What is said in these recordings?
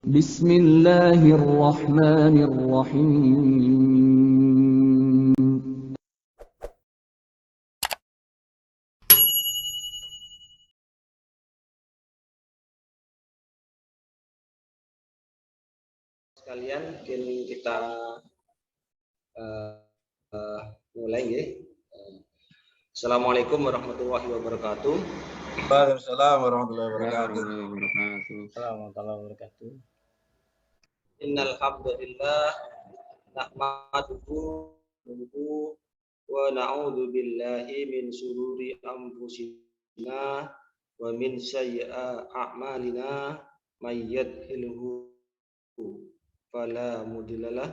Bismillahirrahmanirrahim. Sekalian, mungkin kita mulai ya. Assalamualaikum warahmatullahi wabarakatuh. Waalaikumsalam warahmatullahi wabarakatuh. Warahmatullahi wabarakatuh. Innal hamdalillah nahmaduhu wa na'udzu billahi min shururi anfusina wa min sayyi'ati a'malina may yahdihillahu fala mudhillalah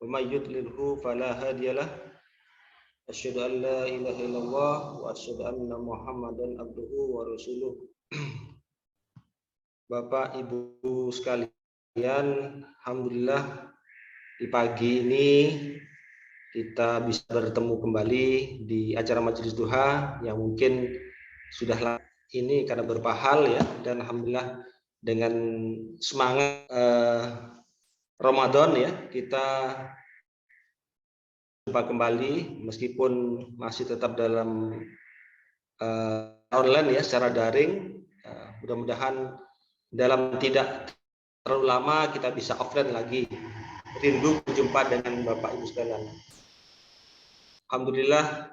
wa may yudlilhu fala hadiyalah. Asyhadu an la ilaha illallah wa asyhadu anna Muhammadan abduhu wa rasuluh. Bapak Ibu sekalian, alhamdulillah di pagi ini kita bisa bertemu kembali di acara Majelis Duha yang mungkin sudah lama ini karena beberapa hal ya, dan alhamdulillah dengan semangat Ramadan ya, kita jumpa kembali meskipun masih tetap dalam online ya, secara daring. Mudah-mudahan dalam tidak terlalu lama kita bisa offline lagi, rindu berjumpa dengan Bapak Ibu sekalian. Alhamdulillah,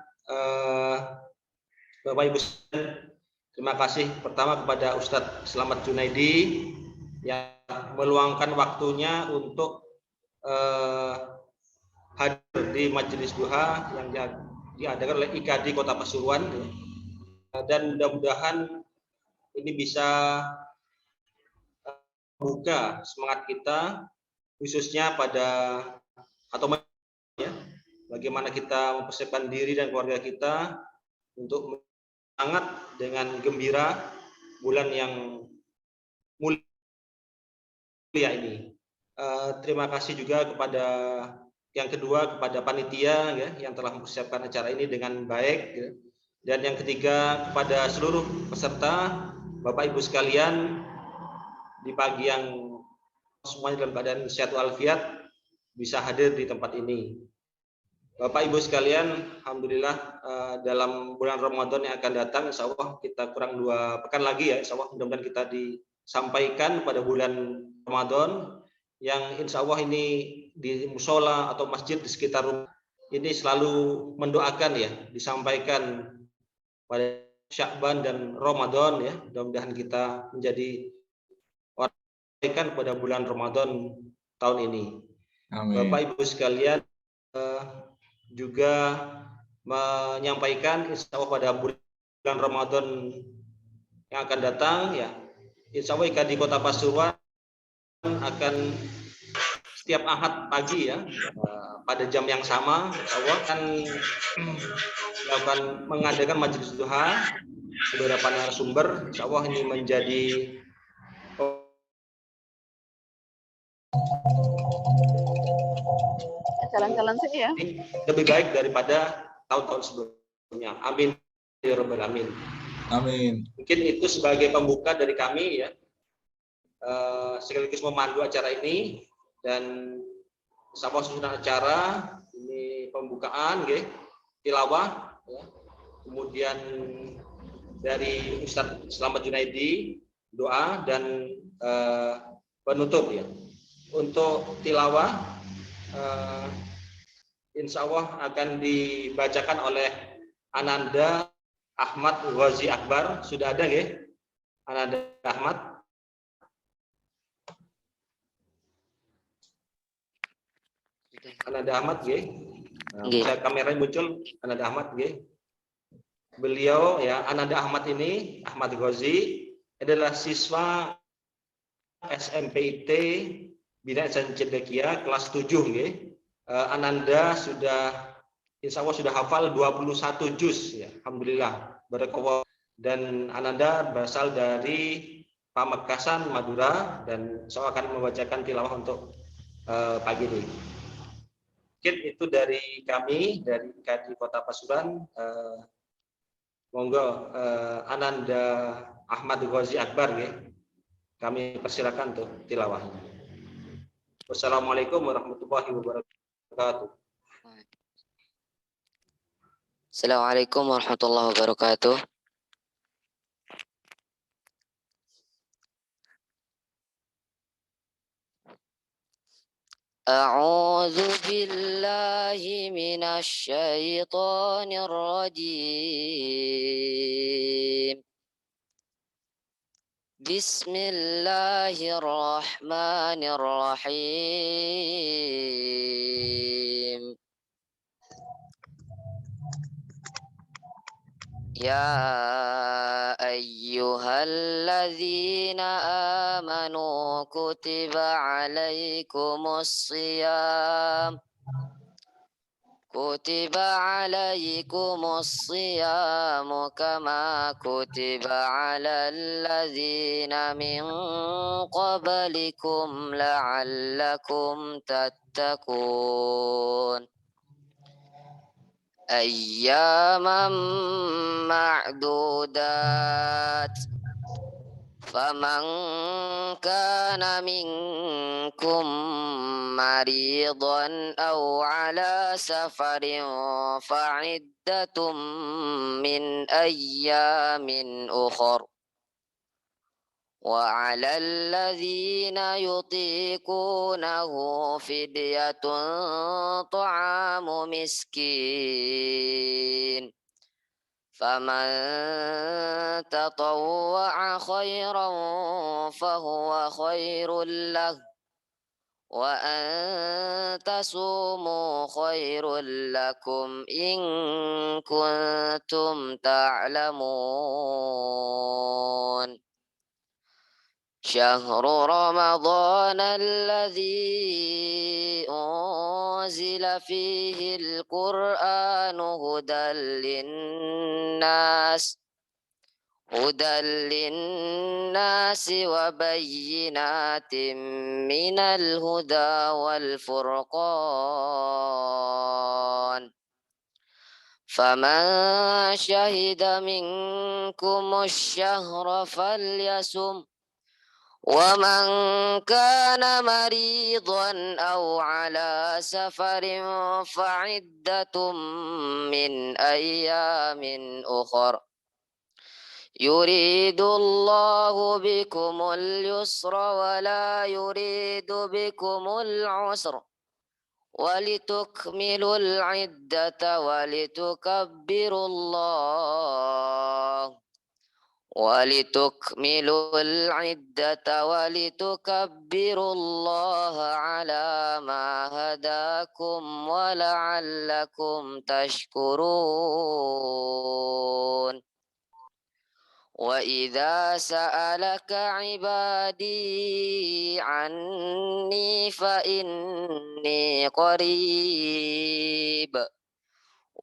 Bapak Ibu sekalian, terima kasih pertama kepada Ustadz Slamet Junaidi yang meluangkan waktunya untuk hadir di Majelis Duha yang diadakan oleh IKAD Kota Pasuruan, dan mudah-mudahan ini bisa membuka semangat kita khususnya pada ya, bagaimana kita mempersiapkan diri dan keluarga kita untuk semangat dengan gembira bulan yang mulia ini. Terima kasih juga kepada yang kedua kepada panitia ya, yang telah mempersiapkan acara ini dengan baik ya. Dan yang ketiga kepada seluruh peserta, Bapak Ibu sekalian, di pagi yang semuanya dalam keadaan sehat walafiat bisa hadir di tempat ini. Bapak Ibu sekalian, alhamdulillah dalam bulan Ramadan yang akan datang, insya Allah kita kurang 2 pekan lagi ya, insya Allah mudah-mudahan kita disampaikan pada bulan Ramadan yang insya Allah ini di musola atau masjid di sekitar rumah ini selalu mendoakan ya, disampaikan pada Sya'ban dan Ramadan ya, mudah-mudahan kita menjadi orang pada bulan Ramadan tahun ini. Amin. Bapak Ibu sekalian, juga menyampaikan insya Allah pada bulan Ramadan yang akan datang ya, insya Allah di Kota Pasuruan akan setiap Ahad pagi ya, pada jam yang sama insya Allah akan mengadakan Majelis Duha beberapa narasumber. Insya Allah ini menjadi jalan-jalan sih ya, lebih baik daripada tahun-tahun sebelumnya. Amin ya rabbal alamin. Amin. Mungkin itu sebagai pembuka dari kami ya, sekaligus memandu acara ini, dan sama susunan acara ini pembukaan ya, tilawah ya. Kemudian dari Ustadz Slamet Junaidi doa dan penutup ya. Untuk tilawah insya Allah akan dibacakan oleh Ananda Ahmad Ghazi Akbar. Sudah ada nggih? Ananda Ahmad. Ananda Ahmad nggih. Nah, kameranya muncul Ananda Ahmad nggih. Beliau ya, Ananda Ahmad ini, Ahmad Ghazi adalah siswa SMPT Bina Ihsan Cendekia kelas 7 nggih. Ananda sudah insya Allah sudah hafal 21 juz ya. Alhamdulillah, barakallah. Dan Ananda berasal dari Pamekasan, Madura, dan saya akan membacakan tilawah untuk pagi ini. Mungkin itu dari kami dari IKAD Kota Pasuruan. Monggo Ananda Ahmad Ghazi Akbar nggih. Kami persilakan untuk tilawah. Wassalamualaikum warahmatullahi wabarakatuh. Assalamualaikum warahmatullahi wabarakatuh. A'udzu billahi minasy syaithanir rajim. Bismillahirrahmanirrahim. Ya ayyuhalladzina amanu kutiba alaikumus shiyam kama kutiba alal ladzina min qablikum la'allakum tattaqun. Ayyaman ma'dudat. Faman kana minkum maridan aw ala safarin fa'iddatum min ayyamin ukhra. Wa 'alal ladzina yutiqunahu fidyatun ta'amu miskin. Faman tatawwa'a khairan fahuwa khairul lah. Wa an tasumu khairul lakum in kuntum ta'lamun. Syahru Ramadan alladzi unzila fihi al-Qur'anu hudan linnasi wa bayyinatin minal huda wal furqan. Faman syahida minkumus syahra falyasum. ومن كان مريضا أو على سفر فعدة من أيام أخر يريد الله بكم اليسر ولا يريد بكم العسر ولتكملوا العدة ولتكبروا الله ولتكملوا العدة ولتكبروا الله على ما هداكم ولعلكم تشكرون. وإذا سألك عبادي عني فإني قريب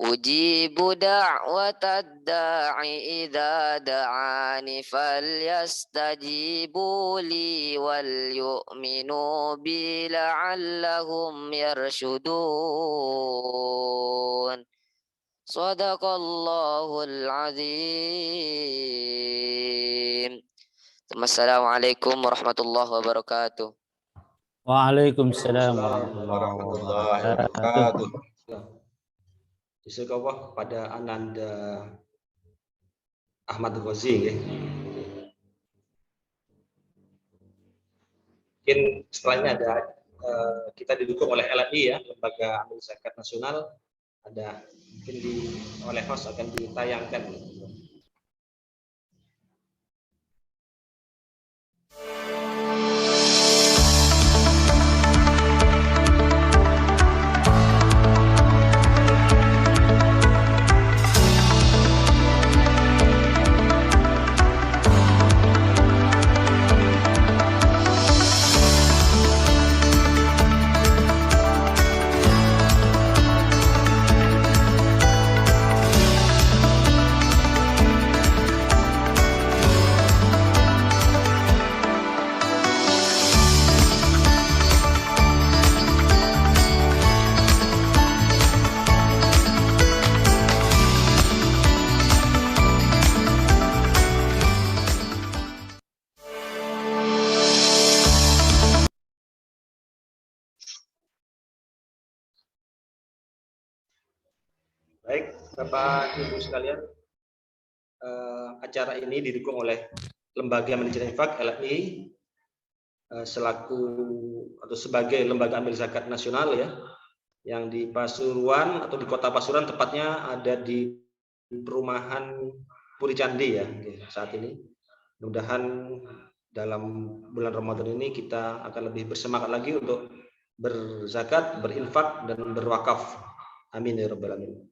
أجيب دعوة الداع إذا دعاني فليستجيبوا لي وليؤمنوا بي لعلهم يرشدون. Sadaqallahul azim. Assalamualaikum warahmatullahi wabarakatuh. Waalaikumsalam warahmatullahi wabarakatuh. Jazakallah kepada Ananda Ahmad Ghazi ya. Mungkin setelahnya ada kita didukung oleh LNI ya, Lembaga Amil Zakat Nasional, ada mungkin oleh host akan ditayangkan. Bapak Ibu sekalian, acara ini didukung oleh Lembaga Manajemen Infak LMI selaku atau sebagai lembaga amil zakat nasional ya, yang di Pasuruan atau di Kota Pasuruan, tepatnya ada di perumahan Puri Candi ya saat ini. Mudah-mudahan dalam bulan Ramadan ini kita akan lebih bersemangat lagi untuk berzakat, berinfak, dan berwakaf. Amin ya rabbal alamin.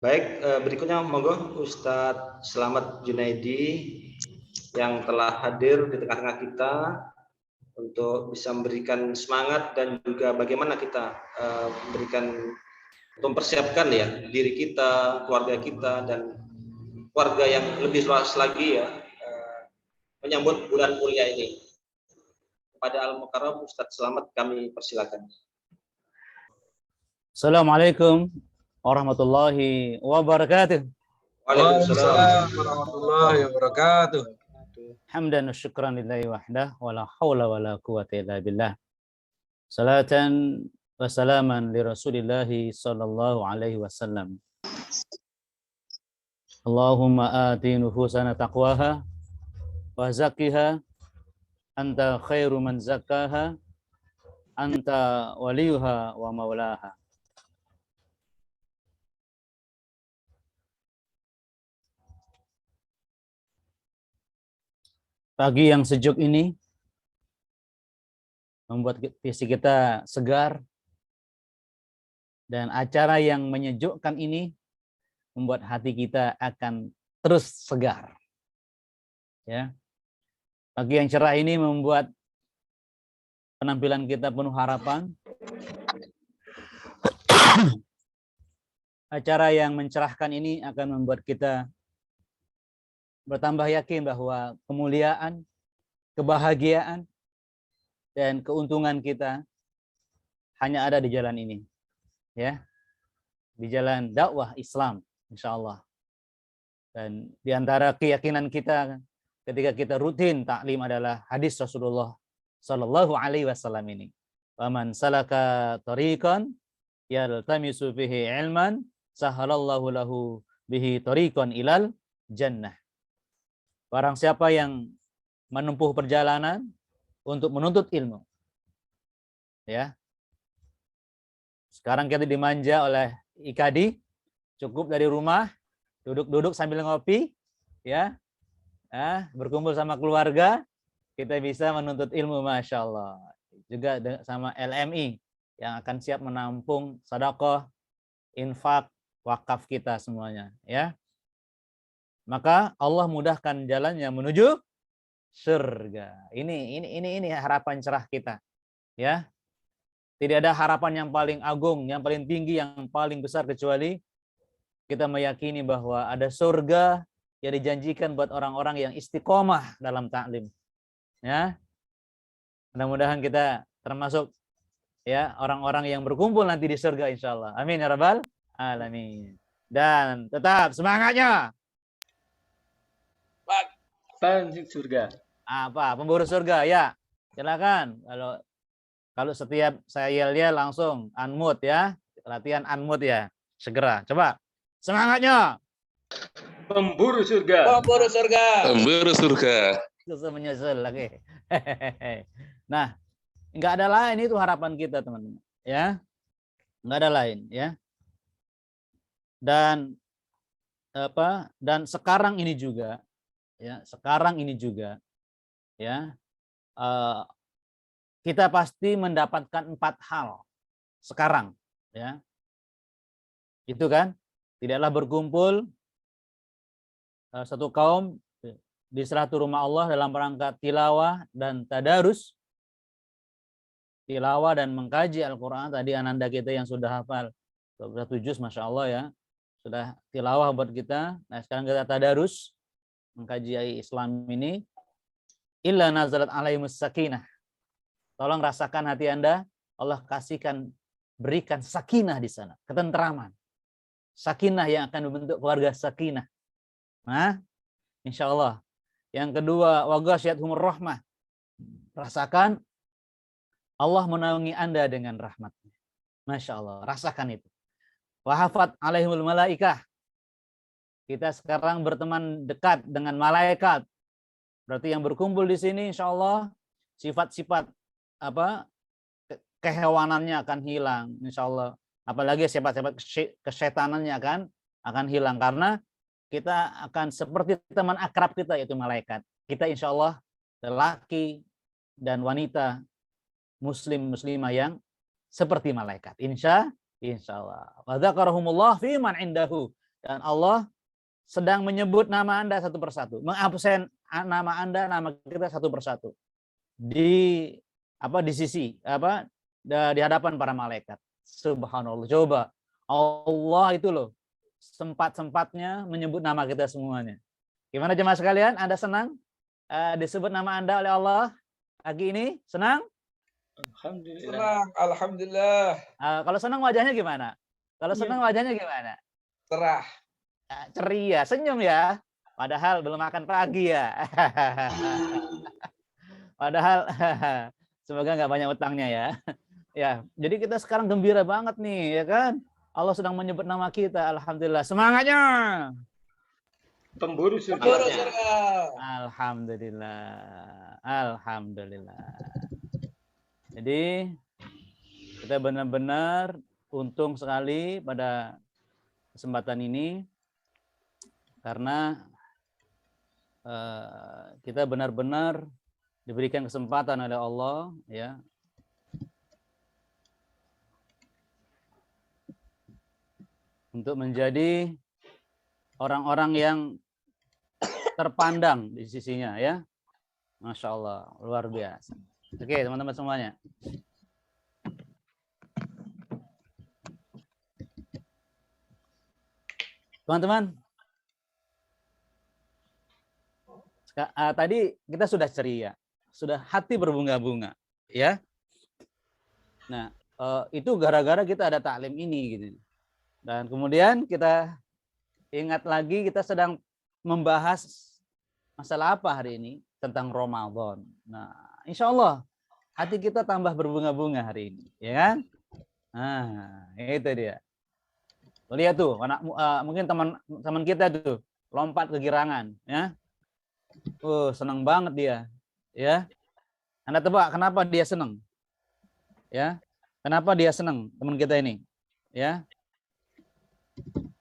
Baik, berikutnya monggo Ustadz Slamet Junaidi yang telah hadir di tengah-tengah kita untuk bisa memberikan semangat dan juga bagaimana kita memberikan atau mempersiapkan ya diri kita, keluarga kita, dan keluarga yang lebih luas lagi ya menyambut bulan mulia ini. Kepada Al-Mukarram Ustadz Slamet kami persilakan. Assalamualaikum warahmatullahi wabarakatuh. Waalaikumsalam warahmatullahi wabarakatuh. Hamdan wa syukran lillahi wahdah wa la hawla wa la quwwata illa billah. Salatan wa salaman li Rasulillahi sallallahu alaihi wasallam. Allahumma ati nufusana taqwaha wa zakkiha anta khairu man zakkaha anta waliyuha wa maulaha. Pagi yang sejuk ini membuat fisik kita segar, dan acara yang menyejukkan ini membuat hati kita akan terus segar. Ya. Pagi yang cerah ini membuat penampilan kita penuh harapan. Acara yang mencerahkan ini akan membuat kita bertambah yakin bahwa kemuliaan, kebahagiaan, dan keuntungan kita hanya ada di jalan ini, ya, di jalan dakwah Islam, insya Allah. Dan di antara keyakinan kita ketika kita rutin taklim adalah hadis Rasulullah Sallallahu Alaihi Wasallam ini. Waman salaka tariqan yaltamisu fihi ilman sahalallahu lahu bihi tariqan ilal jannah. Barang siapa yang menempuh perjalanan untuk menuntut ilmu, ya. Sekarang kita dimanja oleh IKADI, cukup dari rumah, duduk-duduk sambil ngopi, ya, berkumpul sama keluarga, kita bisa menuntut ilmu, masya Allah. Juga sama LMI yang akan siap menampung sedekah, infak, wakaf kita semuanya, ya. Maka Allah mudahkan jalannya menuju surga. Ini harapan cerah kita, ya. Tidak ada harapan yang paling agung, yang paling tinggi, yang paling besar kecuali kita meyakini bahwa ada surga yang dijanjikan buat orang-orang yang istiqomah dalam taklim. Ya. Mudah-mudahan kita termasuk ya orang-orang yang berkumpul nanti di surga insyaallah. Amin ya rabbal alamin. Dan tetap semangatnya. Panjang surga. Apa? Pemburu surga, ya. Silakan. Kalau setiap saya yel-yel langsung unmute ya. Latihan unmute ya. Segera. Coba. Semangatnya. Pemburu surga. Pemburu surga. Pemburu surga. Susah menyusul lagi. Nah, nggak ada lain, itu harapan kita teman-teman. Ya. Nggak ada lain ya. Dan sekarang ini juga ya, ya, kita pasti mendapatkan 4 hal sekarang, ya, itu kan, tidaklah berkumpul satu kaum di suatu rumah Allah dalam rangka tilawah dan tadarus, tilawah dan mengkaji Al-Quran. Tadi ananda kita yang sudah hafal 21 juz, masya Allah ya, sudah tilawah buat kita. Nah sekarang kita tadarus mengkaji Islam ini. Illa nazalat alaihimus sakinah. Tolong rasakan hati Anda, Allah berikan sakinah di sana, ketenteraman. Sakinah yang akan membentuk keluarga sakinah. Nah, insya Allah. Yang kedua, wa ghasyiyatuhumur rahmah. Rasakan Allah menaungi Anda dengan rahmatnya. Masya Allah, rasakan itu. Wahafat alaihimul malaikah. Kita sekarang berteman dekat dengan malaikat. Berarti yang berkumpul di sini insya Allah sifat-sifat kehewanannya akan hilang insya Allah. Apalagi sifat-sifat kesetanannya akan hilang karena kita akan seperti teman akrab kita yaitu malaikat. Kita insya Allah lelaki dan wanita muslimah yang seperti malaikat. Insya Allah. Wa dzakarahumullah fi man indahu. Dan Allah sedang menyebut nama Anda satu persatu, mengabsen nama Anda, nama kita satu persatu di sisi di hadapan para malaikat. Subhanallah. Coba Allah itu loh sempat-sempatnya menyebut nama kita semuanya. Gimana jemaah sekalian? Anda senang disebut nama Anda oleh Allah pagi ini? Senang? Alhamdulillah. Senang, alhamdulillah. Kalau senang wajahnya gimana? Kalau senang wajahnya gimana? Cerah. Ceria, senyum ya. Padahal belum makan pagi ya. Padahal semoga nggak banyak utangnya ya. Ya, jadi kita sekarang gembira banget nih, ya kan? Allah sedang menyebut nama kita, alhamdulillah. Semangatnya. Pemburu surga. Alhamdulillah. Alhamdulillah. Jadi kita benar-benar untung sekali pada kesempatan ini karena kita benar-benar diberikan kesempatan oleh Allah ya untuk menjadi orang-orang yang terpandang di sisinya ya. Masya Allah, luar biasa. Oke teman-teman semuanya. Teman-teman, tadi kita sudah ceria, sudah hati berbunga-bunga, ya. Nah, itu gara-gara kita ada taklim ini, gitu. Dan kemudian kita ingat lagi kita sedang membahas masalah apa hari ini tentang Ramadan. Nah, insya Allah hati kita tambah berbunga-bunga hari ini, ya kan? Nah, itu dia. Lihat tuh, mungkin teman kita tuh lompat ke girangan, ya. Senang banget dia, ya. Anda tebak kenapa dia senang? Ya, kenapa dia senang teman kita ini? Ya,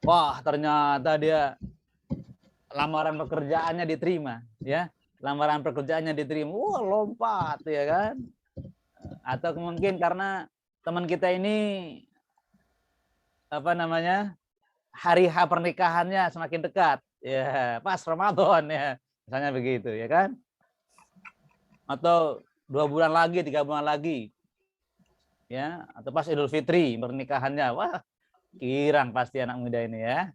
wah ternyata dia lamaran pekerjaannya diterima, ya. Lamaran pekerjaannya diterima, wah lompat, ya kan? Atau mungkin karena teman kita ini hari H pernikahannya semakin dekat, ya pas Ramadan ya, misalnya begitu, ya kan? Atau 2 bulan lagi, 3 bulan lagi, ya, atau pas Idul Fitri pernikahannya, wah girang pasti anak muda ini ya.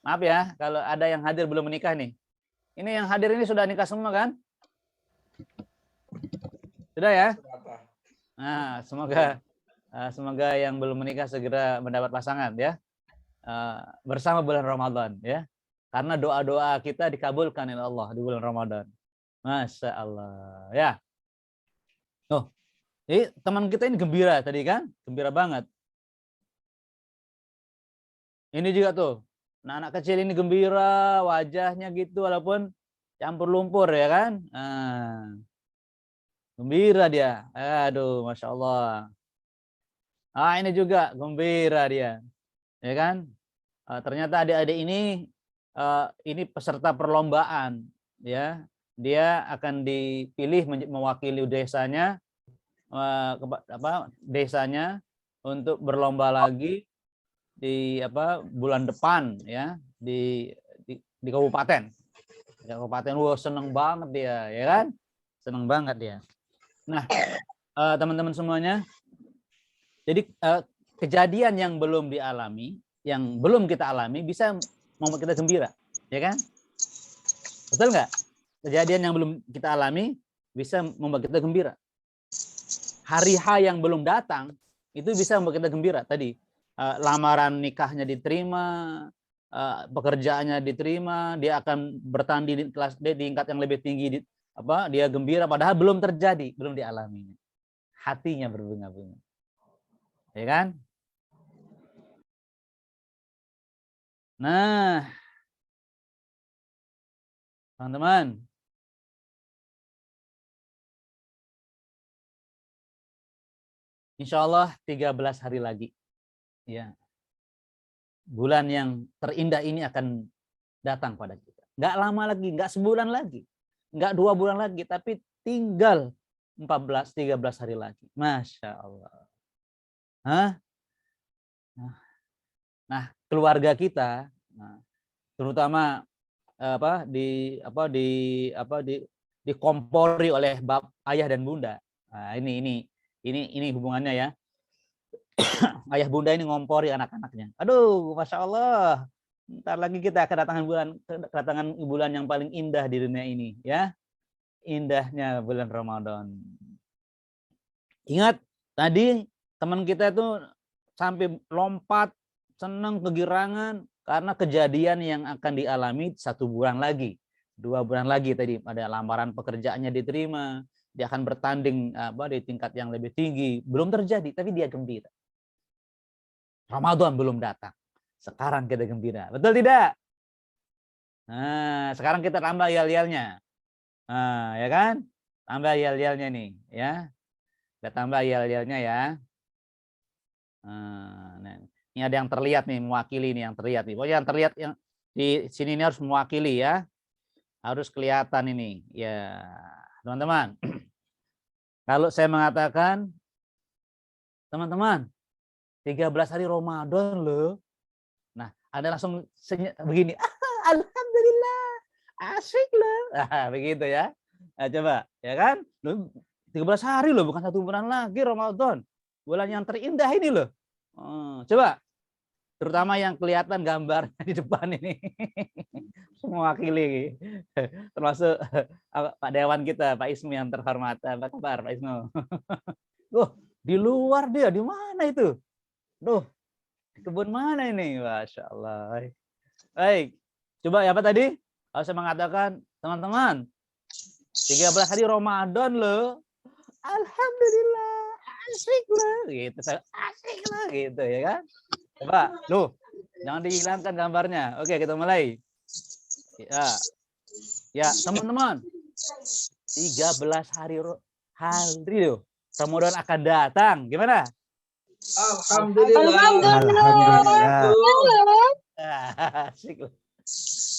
Maaf ya kalau ada yang hadir belum menikah nih. Ini yang hadir ini sudah nikah semua kan? Sudah ya? Nah, semoga yang belum menikah segera mendapat pasangan ya. Bersama bulan Ramadan ya. Karena doa-doa kita dikabulkan oleh Allah di bulan Ramadan. Masya Allah ya. Jadi teman kita ini gembira tadi kan? Gembira banget. Ini juga tuh. Nah, anak kecil ini gembira, wajahnya gitu walaupun campur lumpur ya kan? Gembira dia. Aduh, Masya Allah. Ini juga gembira dia. Ya kan? Ternyata adik-adik ini peserta perlombaan ya. Dia akan dipilih mewakili desanya desanya untuk berlomba lagi di bulan depan ya di kabupaten. Kabupaten, wah seneng banget dia ya kan? Seneng banget dia. Nah, teman-teman semuanya, jadi kejadian yang belum dialami, yang belum kita alami bisa membuat kita gembira, ya kan? Betul nggak? Kejadian yang belum kita alami bisa membuat kita gembira. Hari H yang belum datang itu bisa membuat kita gembira. Tadi lamaran nikahnya diterima, pekerjaannya diterima, dia akan bertanding di kelas di tingkat yang lebih tinggi, dia gembira padahal belum terjadi, belum dialami. Hatinya berbunga-bunga. Ya kan? Nah, teman-teman, insya Allah 13 hari lagi, ya, bulan yang terindah ini akan datang pada kita. Nggak lama lagi, nggak sebulan lagi, nggak 2 bulan lagi, tapi tinggal 13 hari lagi. Masya Allah. Hah? Nah, keluarga kita, terutama dikompori oleh ayah dan bunda. Nah, ini hubungannya ya. Ayah bunda ini ngompori anak-anaknya. Aduh, Masya Allah. Ntar lagi kita kedatangan bulan yang paling indah di dunia ini, ya. Indahnya bulan Ramadan. Ingat tadi teman kita itu sampai lompat, senang, kegirangan karena kejadian yang akan dialami 1 bulan lagi, 2 bulan lagi tadi ada lamaran pekerjaannya diterima, dia akan bertanding di tingkat yang lebih tinggi, belum terjadi tapi dia gembira. Ramadan belum datang, sekarang kita gembira, betul tidak? Nah, sekarang kita tambah yal-yalnya, nah, ya kan? Tambah yal-yalnya nih, ya. Kita tambah yal-yalnya ya. Nah, ini ada yang terlihat nih, mewakili nih yang terlihat nih. Pokoknya yang terlihat yang di sini ini harus mewakili ya. Harus kelihatan ini. Ya, teman-teman. Kalau saya mengatakan, teman-teman, 13 hari Ramadan loh. Nah, Anda langsung begini. Alhamdulillah, asik loh. Nah, begitu ya. Nah, coba, ya kan? 13 hari loh, bukan 1 bulan lagi Ramadan. Bulan yang terindah ini loh. Coba, terutama yang kelihatan gambarnya di depan ini. Mewakili. Termasuk Pak Dewan kita, Pak Ismu yang terhormat. Apa kabar Pak Ismu? Di luar dia, di mana itu? Di kebun mana ini? Masya Allah. Baik, coba ya apa tadi? Saya mengatakan, teman-teman, 13 hari Ramadan loh. Alhamdulillah, asik lah, gitu. Asik lah, gitu ya kan? Coba, jangan dihilangkan gambarnya. Oke, kita mulai. Ya, teman-teman, 13 hari loh. Ramadan akan datang. Gimana? Alhamdulillah. Asik lah.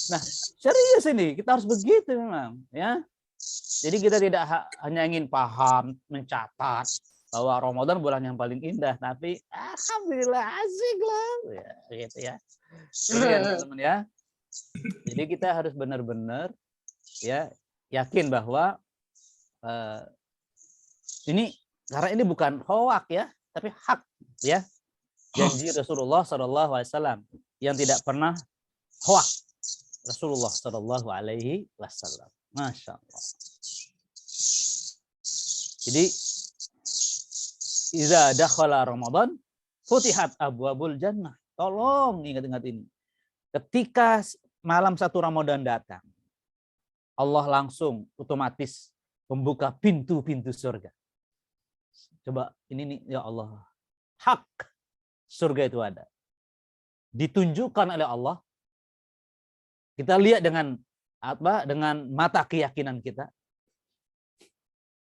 Nah, serius ini, kita harus begitu memang, ya. Jadi kita tidak hanya ingin paham, mencatat bahwa Ramadan bulan yang paling indah, tapi alhamdulillah asik lah, ya, gitu ya. Jadi ya teman-teman ya. Jadi kita harus benar-benar ya yakin bahwa ini karena ini bukan hoak ya, tapi hak ya. Janji Rasulullah SAW yang tidak pernah hoak. Rasulullah SAW. Masya Allah. Jadi, iza dakhala Ramadan, futihat abwabul jannah. Tolong ingat-ingat ini. Ketika malam 1 Ramadan datang, Allah langsung otomatis membuka pintu-pintu surga. Coba ini nih, ya Allah. Hak surga itu ada. Ditunjukkan oleh Allah. Kita lihat dengan dengan mata keyakinan kita.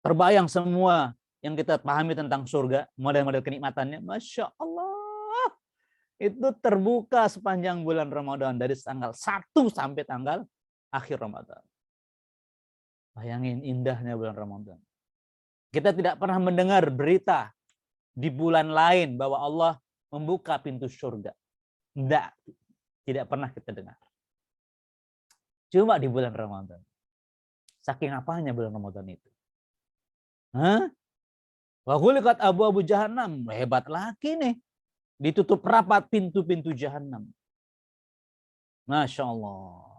Terbayang semua yang kita pahami tentang surga, model-model kenikmatannya. Masya Allah. Itu terbuka sepanjang bulan Ramadan. Dari tanggal 1 sampai tanggal akhir Ramadan. Bayangin indahnya bulan Ramadan. Kita tidak pernah mendengar berita di bulan lain bahwa Allah membuka pintu surga. Tidak pernah kita dengar. Cuma di bulan Ramadan. Saking apanya bulan Ramadan itu? Wa ghuliqat abwabu jahannam. Hebat lagi nih. Ditutup rapat pintu-pintu jahannam. Masya Allah.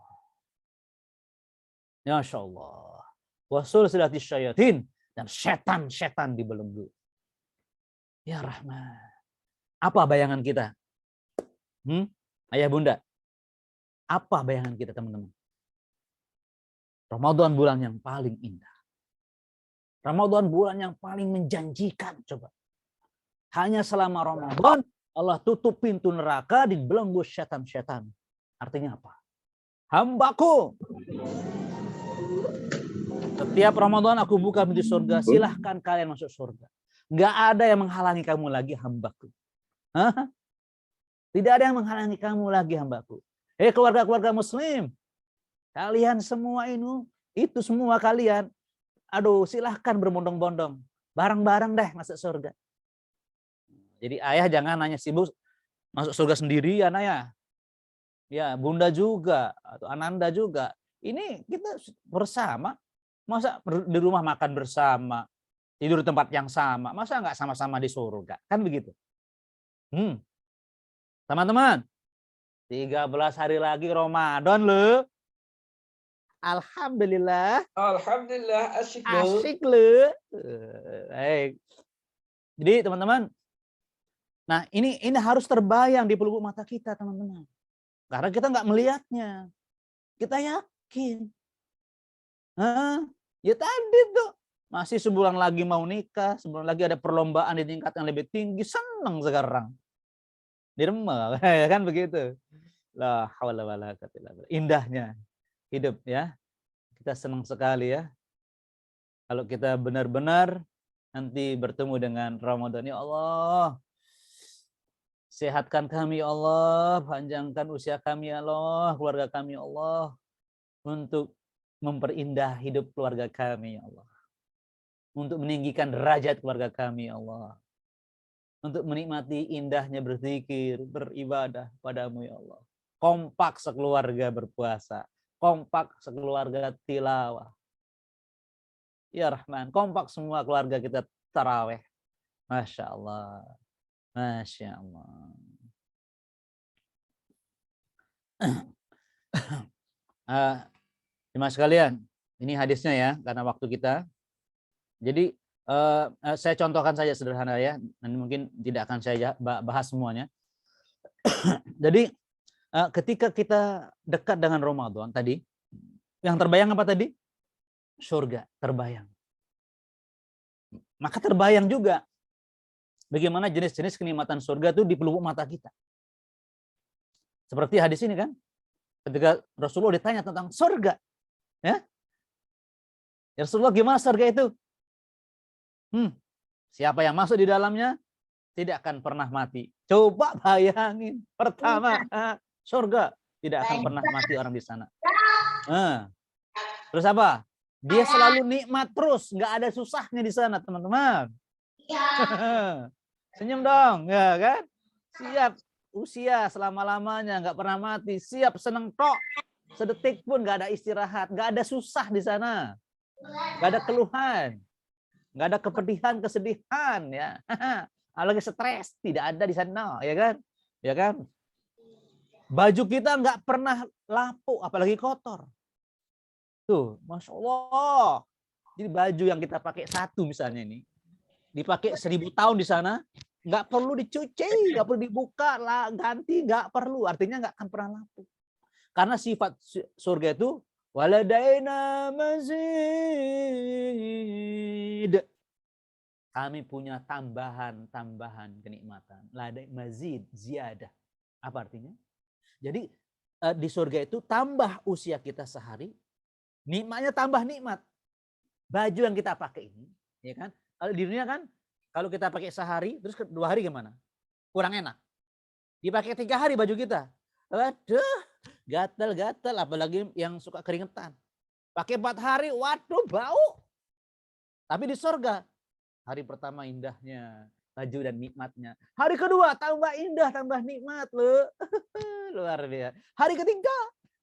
Masya Allah. Wa sulsilatis syayatin. Dan setan-setan dibelenggu. Ya Rahman. Apa bayangan kita? Ayah bunda. Apa bayangan kita teman-teman? Ramadan bulan yang paling indah. Ramadan bulan yang paling menjanjikan. Coba. Hanya selama Ramadan Allah tutup pintu neraka dibelenggu setan-setan. Artinya apa? Hambaku. Setiap Ramadan aku buka pintu surga, silahkan kalian masuk surga. Nggak ada yang menghalangi kamu lagi, hambaku. Hah? Tidak ada yang menghalangi kamu lagi, hambaku. Keluarga-keluarga muslim, kalian semua itu semua kalian, aduh silahkan berbondong-bondong. Bareng-bareng deh masuk surga. Jadi ayah jangan hanya sibuk masuk surga sendirian, ayah. Ya, bunda juga, atau ananda juga. Ini kita bersama. Masa di rumah makan bersama, tidur di tempat yang sama, masa nggak sama-sama di surga? Kan begitu. Teman-teman, 13 hari lagi Ramadan loh. Alhamdulillah. Alhamdulillah, asyik loh. Asyik loh. Baik. Jadi teman-teman, nah ini harus terbayang di pelupuk mata kita, teman-teman. Karena kita nggak melihatnya. Kita yakin. Ya tadi tuh, masih sebulan lagi mau nikah, sebulan lagi ada perlombaan di tingkat yang lebih tinggi, senang sekarang. Direma, kan begitu. La haula wala quwwata illa billah. Indahnya hidup ya. Kita senang sekali ya. Kalau kita benar-benar nanti bertemu dengan Ramadan, ya Allah. Sehatkan kami ya Allah, panjangkan usia kami ya Allah, keluarga kami ya Allah, untuk memperindah hidup keluarga kami ya Allah. Untuk meninggikan derajat keluarga kami ya Allah. Untuk menikmati indahnya berzikir, beribadah padamu ya Allah. Kompak sekeluarga berpuasa. Kompak sekeluarga tilawah. Ya Rahman, kompak semua keluarga kita taraweh. Masya Allah. Masya Allah. Jemaah sekalian, ini hadisnya ya, karena waktu kita. Jadi saya contohkan saja sederhana ya, dan mungkin tidak akan saya bahas semuanya. Jadi ketika kita dekat dengan Ramadan tadi, yang terbayang apa tadi? Surga terbayang. Maka terbayang juga bagaimana jenis-jenis kenikmatan surga itu di pelupuk mata kita. Seperti hadis ini kan, ketika Rasulullah ditanya tentang surga, ya Rasulullah gimana surga itu? Siapa yang masuk di dalamnya tidak akan pernah mati. Coba bayangin, pertama surga tidak akan pernah mati orang di sana. Terus apa? Dia selalu nikmat terus, nggak ada susahnya di sana, teman-teman. Senyum dong, ya kan? Siap usia selama-lamanya, nggak pernah mati. Siap seneng tok, sedetik pun nggak ada istirahat, nggak ada susah di sana, nggak ada keluhan, nggak ada kepedihan, kesedihan, ya. Apalagi stres, tidak ada di sana, ya kan? Ya kan? Baju kita nggak pernah lapuk, apalagi kotor. Tuh, Masya Allah. Jadi baju yang kita pakai satu misalnya ini, dipakai 1000 tahun di sana, nggak perlu dicuci, nggak perlu dibuka, ganti, nggak perlu. Artinya nggak akan pernah lapuk. Karena sifat surga itu waladaina mazid. Kami punya tambahan kenikmatan. Ladai mazid, ziyadah. Apa artinya? Jadi di surga itu tambah usia kita sehari, nikmatnya tambah nikmat. Baju yang kita pakai ini, ya kan? Kalau di dunia kan, kalau kita pakai sehari, terus 2 hari gimana? Kurang enak. Dipakai 3 hari baju kita. Waduh, gatal-gatal, apalagi yang suka keringetan. Pakai 4 hari, waduh bau. Tapi di surga, hari pertama indahnya, baju dan nikmatnya. Hari kedua tambah indah, tambah nikmat loh. Luar biasa. Hari ketiga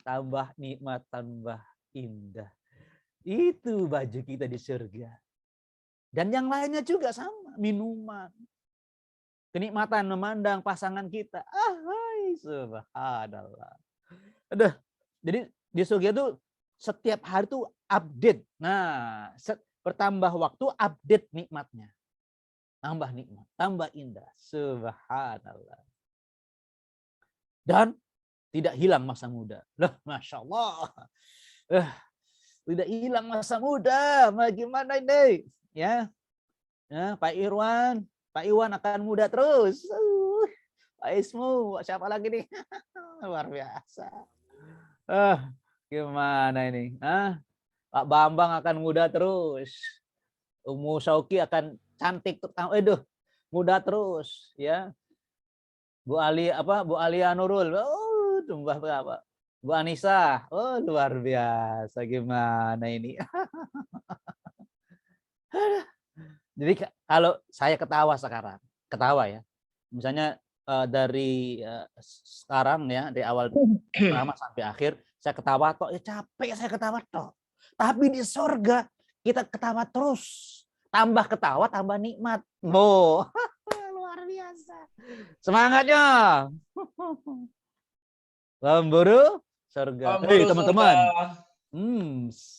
tambah nikmat, tambah indah. Itu baju kita di surga. Dan yang lainnya juga sama, minuman. Kenikmatan memandang pasangan kita. Subhanallah. Aduh, jadi di surga itu setiap hari itu update. Nah, bertambah waktu update nikmatnya. Tambah nikmat, tambah indah. Subhanallah. Dan tidak hilang masa muda. Loh, Masya Allah. Tidak hilang masa muda. Bagaimana ini? Ya, Pak Iwan akan muda terus. Ismu, siapa lagi nih? Luar biasa. Gimana ini? Pak Bambang akan muda terus. Umu Sauki akan cantik, muda terus, ya. Bu Alia Nurul, tumbah berapa? Bu Anissa, luar biasa, gimana ini? Jadi kalau saya ketawa ya, misalnya dari sekarang ya, dari awal pertama sampai akhir, saya ketawa toh, ya capek saya ketawa toh. Tapi di surga kita ketawa terus, tambah ketawa tambah nikmat. Luar biasa. Semangatnya. Lemburu surga. Hei teman-teman.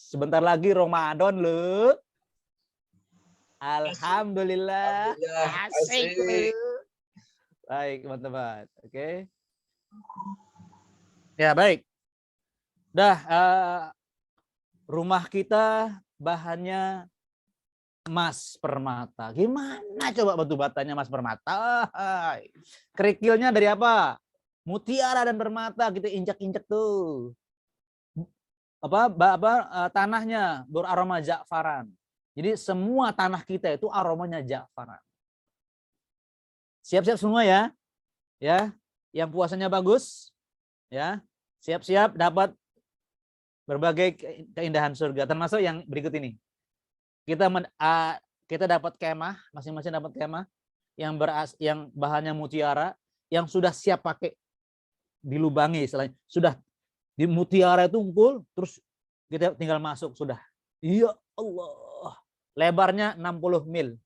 Sebentar lagi Ramadan loh. Alhamdulillah. Asik. Baik teman-teman. Oke. Ya baik. Dah rumah kita bahannya emas permata. Gimana coba batu batanya emas permata? Kerikilnya dari apa? Mutiara dan permata kita injak-injak tuh. Tanahnya beraroma za'faran. Jadi semua tanah kita itu aromanya za'faran. Siap-siap semua ya. Ya, yang puasanya bagus, ya. Siap-siap dapat berbagai keindahan surga, termasuk yang berikut ini. Kita dapat kemah, masing-masing dapat kemah yang bahannya mutiara, yang sudah siap pakai dilubangi, sudah di mutiara itu unggul, terus kita tinggal masuk sudah. Ya Allah, lebarnya 60 mil.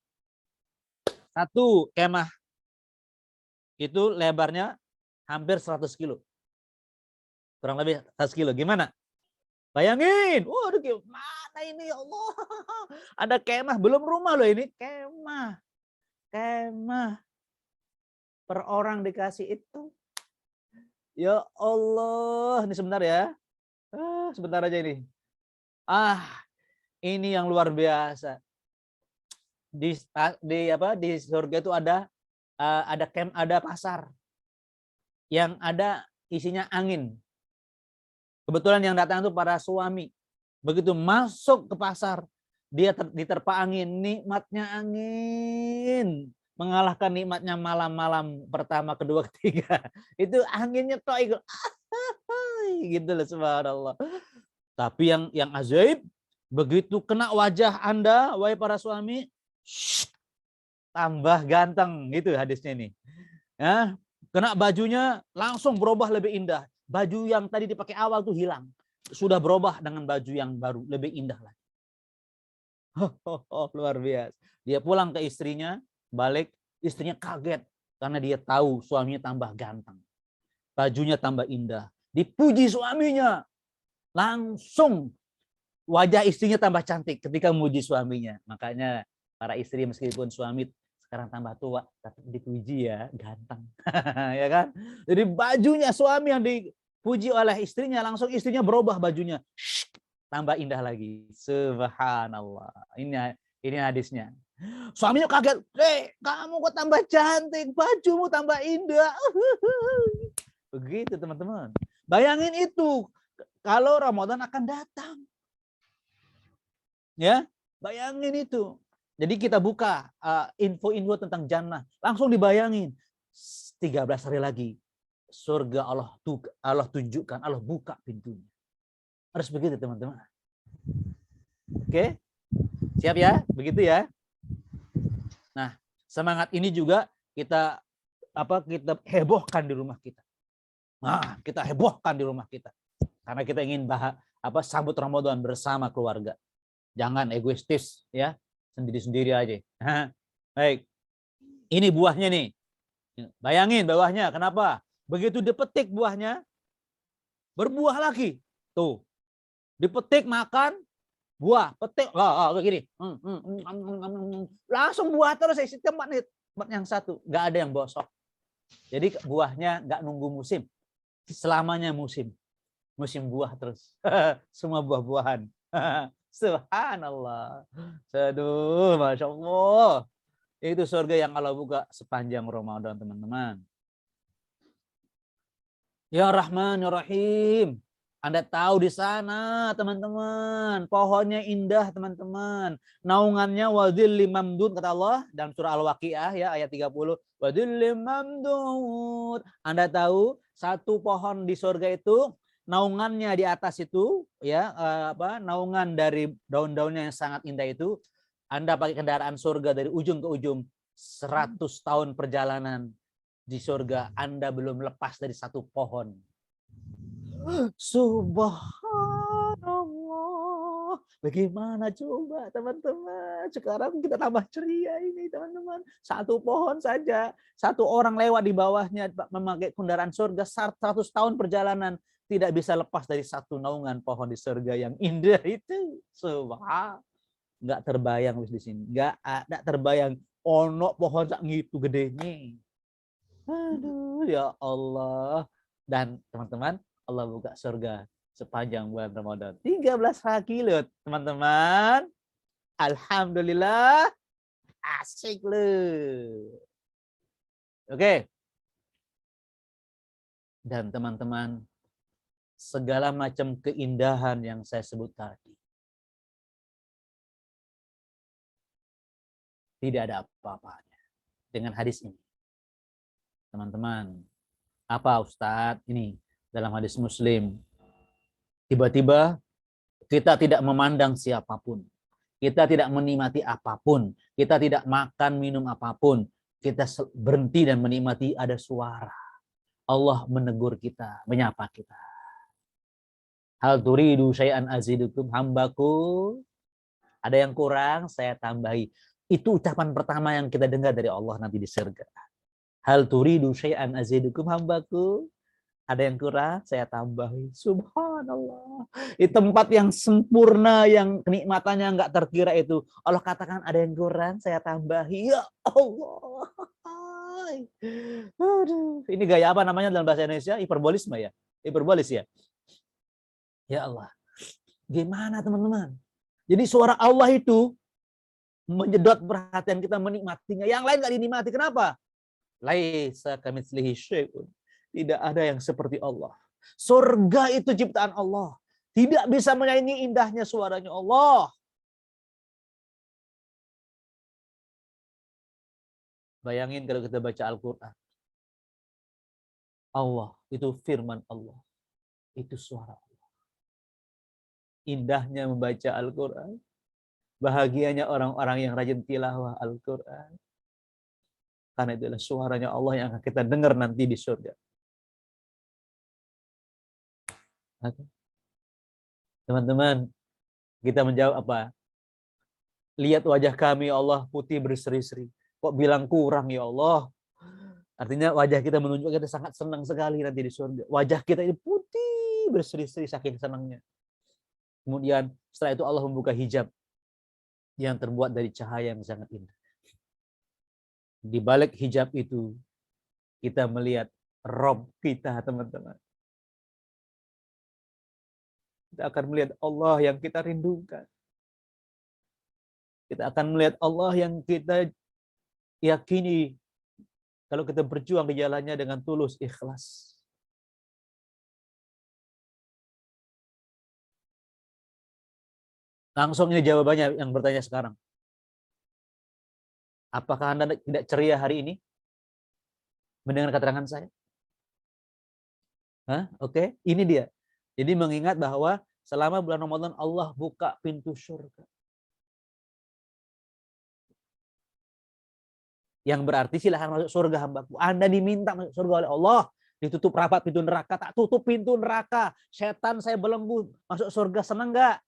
Satu kemah itu lebarnya hampir 100 kilo. Kurang lebih 100 kilo. Gimana? Bayangin, waduh gimana ini ya Allah. Ada kemah, belum rumah loh ini, kemah. Kemah. Per orang dikasih itu. Ya Allah, ini sebentar ya. Sebentar aja ini. Ini yang luar biasa. Di surga itu ada pasar yang ada isinya angin. Kebetulan yang datang itu para suami. Begitu masuk ke pasar, dia diterpa angin, nikmatnya angin. Mengalahkan nikmatnya malam-malam pertama, kedua, ketiga. Itu anginnya toh gitu loh, subhanallah. Tapi yang ajaib, begitu kena wajah Anda, wahai para suami, tambah ganteng, gitu hadisnya ini. Ya, kena bajunya langsung berubah lebih indah. Baju yang tadi dipakai awal tuh hilang. Sudah berubah dengan baju yang baru, lebih indah lagi. Luar biasa. Dia pulang ke istrinya, balik, istrinya kaget. Karena dia tahu suaminya tambah ganteng. Bajunya tambah indah. Dipuji suaminya. Langsung wajah istrinya tambah cantik ketika memuji suaminya. Makanya para istri meskipun suami sekarang tambah tua, tapi dipuji ya, ganteng. Ya kan? Jadi bajunya suami yang dipuji oleh istrinya, langsung istrinya berubah bajunya. Tambah indah lagi. Subhanallah. Ini hadisnya. Suaminya kaget. Kamu kok tambah cantik, bajumu tambah indah. Begitu teman-teman. Bayangin itu. Kalau Ramadan akan datang. Ya, bayangin itu. Jadi kita buka info-info tentang jannah. Langsung dibayangin. 13 hari lagi. Surga Allah tunjukkan. Allah buka pintunya. Harus begitu teman-teman. Oke. Siap ya? Begitu ya. Nah, semangat ini juga kita hebohkan di rumah kita. Nah, kita hebohkan di rumah kita. Karena kita ingin sambut Ramadan bersama keluarga. Jangan egoistis ya. Sendiri-sendiri aja. Baik. Ini buahnya nih. Bayangin bawahnya. Kenapa? Begitu dipetik buahnya, berbuah lagi. Tuh. Dipetik, makan, buah. Petik. Kayak gini. Langsung buah terus. Tempat yang satu. Nggak ada yang bosok. Jadi buahnya nggak nunggu musim. Selamanya musim. Musim buah terus. Semua buah-buahan. Subhanallah. Aduh, Masya Allah. Itu surga yang Allah buka sepanjang Ramadan, teman-teman. Ya Rahman, ya Rahim. Anda tahu di sana, teman-teman, pohonnya indah, teman-teman. Naungannya wadhillim mamdud, kata Allah dalam surah Al-Waqiah ya ayat 30. Wadhillim mamdud. Anda tahu satu pohon di surga itu naungannya di atas itu ya naungan dari daun-daunnya yang sangat indah itu. Anda pakai kendaraan surga dari ujung ke ujung 100 tahun perjalanan di surga, Anda belum lepas dari satu pohon. Subhanallah. Bagaimana coba teman-teman? Sekarang kita tambah ceria ini teman-teman. Satu pohon saja. Satu orang lewat di bawahnya memakai kendaraan surga 100 tahun perjalanan. Tidak bisa lepas dari satu naungan pohon di surga yang indah itu. Subhanallah. Nggak terbayang di sini. Nggak ada terbayang. Ono pohon sak gitu gedenya. Aduh ya Allah. Dan teman-teman, Allah buka surga sepanjang bulan Ramadan. 13 hari loh, teman-teman. Alhamdulillah. Asik loh. Oke. Dan teman-teman, segala macam keindahan yang saya sebut tadi, tidak ada apa-apanya dengan hadis ini. Teman-teman, apa Ustadz? Ini dalam hadis Muslim. Tiba-tiba kita tidak memandang siapapun. Kita tidak menikmati apapun. Kita tidak makan, minum apapun. Kita berhenti dan menikmati ada suara. Allah menegur kita, menyapa kita. Hal turidu syai'an azidukum hambaku. Ada yang kurang, saya tambahi. Itu ucapan pertama yang kita dengar dari Allah nanti di surga. Hal turidu syai'an azidukum hambaku. Ada yang kurang, saya tambahi. Subhanallah. Di tempat yang sempurna, yang kenikmatannya nggak terkira itu. Allah katakan ada yang kurang, saya tambahi. Ya Allah. Aduh. Ini gaya apa namanya dalam bahasa Indonesia? Hiperbolisme ya? Hiperbolis ya? Ya Allah. Gimana teman-teman? Jadi suara Allah itu menyedot perhatian kita, menikmatinya. Yang lain nggak dinikmati. Kenapa? Laisa kamitslihi syai'un. Tidak ada yang seperti Allah. Surga itu ciptaan Allah. Tidak bisa menyaingi indahnya suaranya Allah. Bayangin kalau kita baca Al-Quran. Allah, itu firman Allah. Itu suara Allah. Indahnya membaca Al-Quran. Bahagianya orang-orang yang rajin tilawah Al-Quran. Karena itulah suaranya Allah yang akan kita dengar nanti di surga. Teman-teman, kita menjawab apa? Lihat wajah kami, ya Allah, putih berseri-seri. Kok bilang kurang, ya Allah? Artinya wajah kita menunjukkan kita sangat senang sekali nanti di surga. Wajah kita ini putih berseri-seri saking senangnya. Kemudian setelah itu Allah membuka hijab yang terbuat dari cahaya yang sangat indah. Di balik hijab itu kita melihat Rob kita, teman-teman. Kita akan melihat Allah yang kita rindukan. Kita akan melihat Allah yang kita yakini kalau kita berjuang di jalannya dengan tulus, ikhlas. Langsung ini jawabannya yang bertanya sekarang. Apakah Anda tidak ceria hari ini mendengar keterangan saya? Oke, ini dia. Jadi mengingat bahwa selama bulan Ramadan Allah buka pintu surga. Yang berarti silahkan masuk surga hambaku. Anda diminta masuk surga oleh Allah. Ditutup rapat pintu neraka. Tak tutup pintu neraka. Setan saya belenggu. Masuk surga senang nggak?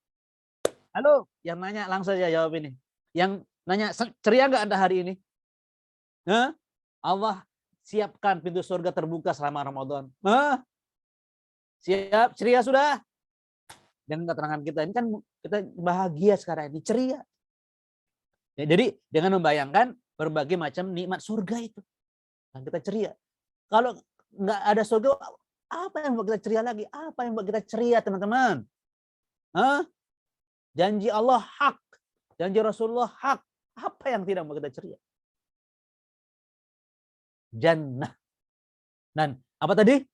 Halo, yang nanya langsung saja jawab ini. Yang nanya, ceria nggak Anda hari ini? Allah siapkan pintu surga terbuka selama Ramadan. Siap, ceria sudah? Dan keterangan kita ini kan kita bahagia sekarang ini, ceria. Ya, jadi dengan membayangkan berbagai macam nikmat surga itu, dan kita ceria. Kalau nggak ada surga, apa yang membuat kita ceria lagi? Apa yang membuat kita ceria, teman-teman? Janji Allah hak, janji Rasulullah hak. Apa yang tidak membuat kita ceria? Jannah. Dan apa tadi?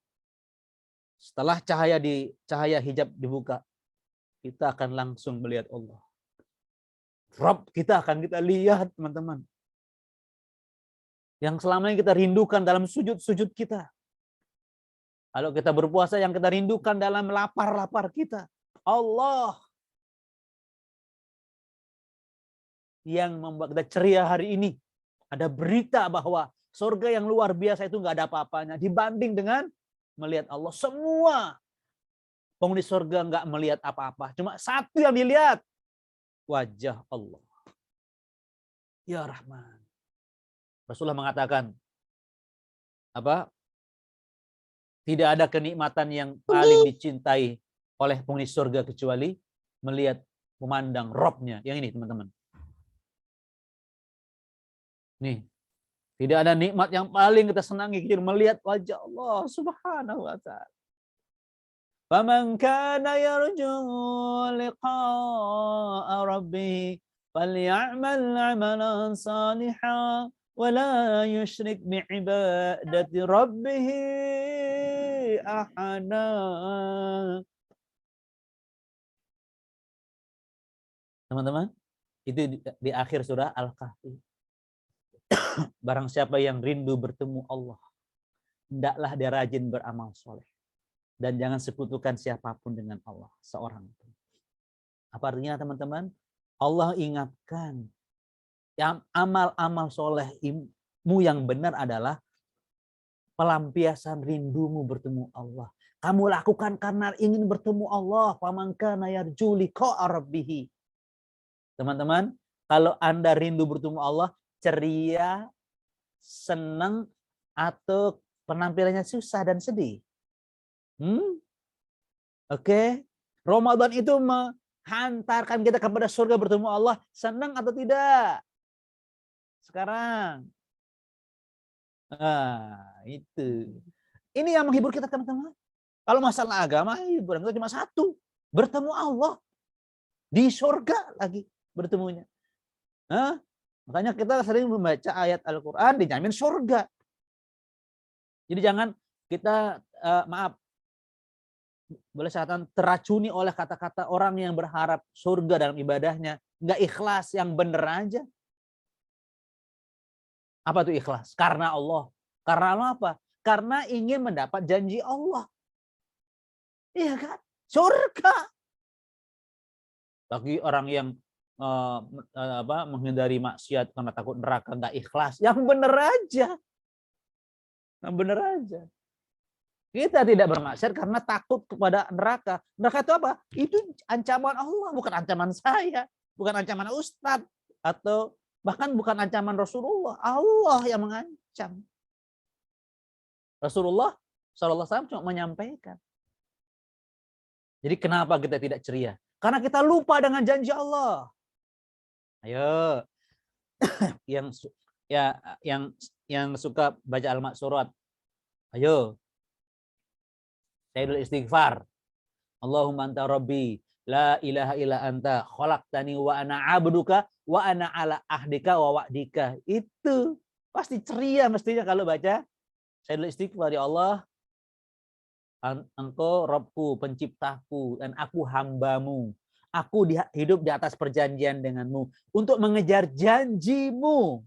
Setelah cahaya hijab dibuka, kita akan langsung melihat Allah. Rabb kita akan kita lihat, teman-teman. Yang selama ini kita rindukan dalam sujud-sujud kita. Kalau kita berpuasa, yang kita rindukan dalam lapar-lapar kita. Allah yang membuat kita ceria hari ini. Ada berita bahwa surga yang luar biasa itu nggak ada apa-apanya dibanding dengan melihat Allah. Semua penghuni surga nggak melihat apa-apa. Cuma satu yang dilihat, wajah Allah. Ya Rahman. Rasulullah mengatakan, apa? Tidak ada kenikmatan yang paling dicintai oleh penghuni surga kecuali melihat, memandang Robnya. Yang ini, teman-teman. Nih, tidak ada nikmat yang paling kita senangi kecuali melihat wajah Allah Subhanahu wa ta'ala. Faman kana yarju liqa'a rabbih falyamal 'amalan salihan wa la yusyrik bi'ibadati rabbih ahada. Teman-teman, itu di akhir surah Al-Kahfi. Barang siapa yang rindu bertemu Allah, hendaklah dia rajin beramal soleh. Dan jangan sekutukan siapapun dengan Allah, seorang pun. Apa artinya, teman-teman? Allah ingatkan, yang amal-amal solehmu yang benar adalah pelampiasan rindumu bertemu Allah. Kamu lakukan karena ingin bertemu Allah. Faman kana yarju liqa'a rabbih. Teman-teman, kalau Anda rindu bertemu Allah, ceria, senang, atau penampilannya susah dan sedih? Oke. Ramadan itu menghantarkan kita kepada surga bertemu Allah. Senang atau tidak? Sekarang. Itu. Ini yang menghibur kita, teman-teman. Kalau masalah agama, hiburan kita cuma satu. Bertemu Allah. Di surga lagi bertemunya. Makanya kita sering membaca ayat Al-Quran dijamin surga. Jadi jangan kita, boleh saya katakan, teracuni oleh kata-kata orang yang berharap surga dalam ibadahnya. Nggak ikhlas, yang bener aja. Apa itu ikhlas? Karena Allah. Karena apa? Karena ingin mendapat janji Allah. Iya kan? Surga. Bagi orang yang menghindari maksiat karena takut neraka, nggak ikhlas, yang bener aja. Yang bener aja. Kita tidak bermaksiat karena takut kepada neraka. Neraka itu apa? Itu ancaman Allah, bukan ancaman saya, bukan ancaman ustadz, atau bahkan bukan ancaman Rasulullah. Allah yang mengancam. Rasulullah SAW cuma menyampaikan. Jadi kenapa kita tidak ceria? Karena kita lupa dengan janji Allah. Ayo, yang suka baca Al-Ma'surat, ayo, Sayyidul Istighfar. Allahumma anta rabbi, la ilaha illa anta, khalaqtani wa ana abduka, wa ana ala ahdika wa wa'dika. Itu pasti ceria mestinya kalau baca Sayyidul Istighfar. Ya Allah, Engkau Rabbku, penciptaku, dan aku hambamu. Aku hidup di atas perjanjian denganmu untuk mengejar janjimu.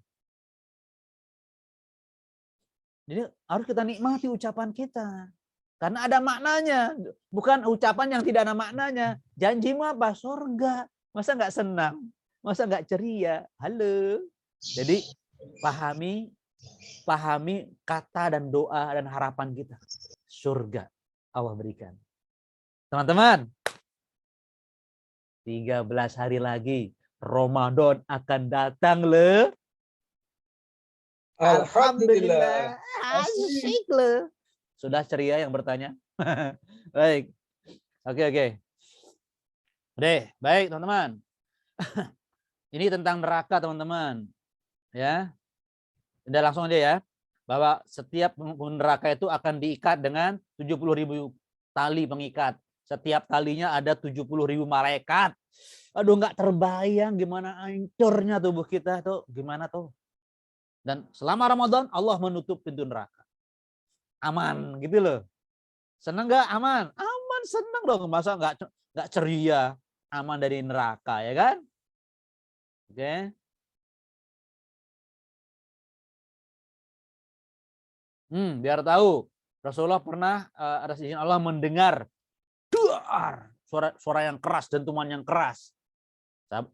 Jadi harus kita nikmati ucapan kita. Karena ada maknanya. Bukan ucapan yang tidak ada maknanya. Janjimu apa? Surga. Masa nggak senang? Masa nggak ceria? Halo. Jadi pahami kata dan doa dan harapan kita. Surga Allah berikan. Teman-teman, 13 hari lagi Ramadan akan datang le. Alhamdulillah. Asyik le. Sudah ceria yang bertanya? Baik. Oke. Deh, baik teman-teman. Ini tentang neraka, teman-teman. Ya. Udah langsung aja ya. Bahwa setiap penghuni neraka itu akan diikat dengan 70.000 tali pengikat. Setiap talinya ada 70.000 malaikat. Aduh, nggak terbayang gimana hancurnya tubuh kita tuh, gimana tuh. Dan selama Ramadan Allah menutup pintu neraka. Aman gitu loh. Senang nggak? Aman? Aman, senang dong. Masa nggak ceria, aman dari neraka, ya kan? Oke. Biar tahu. Rasulullah pernah atas izin Allah mendengar duar, suara yang keras, dentuman yang keras.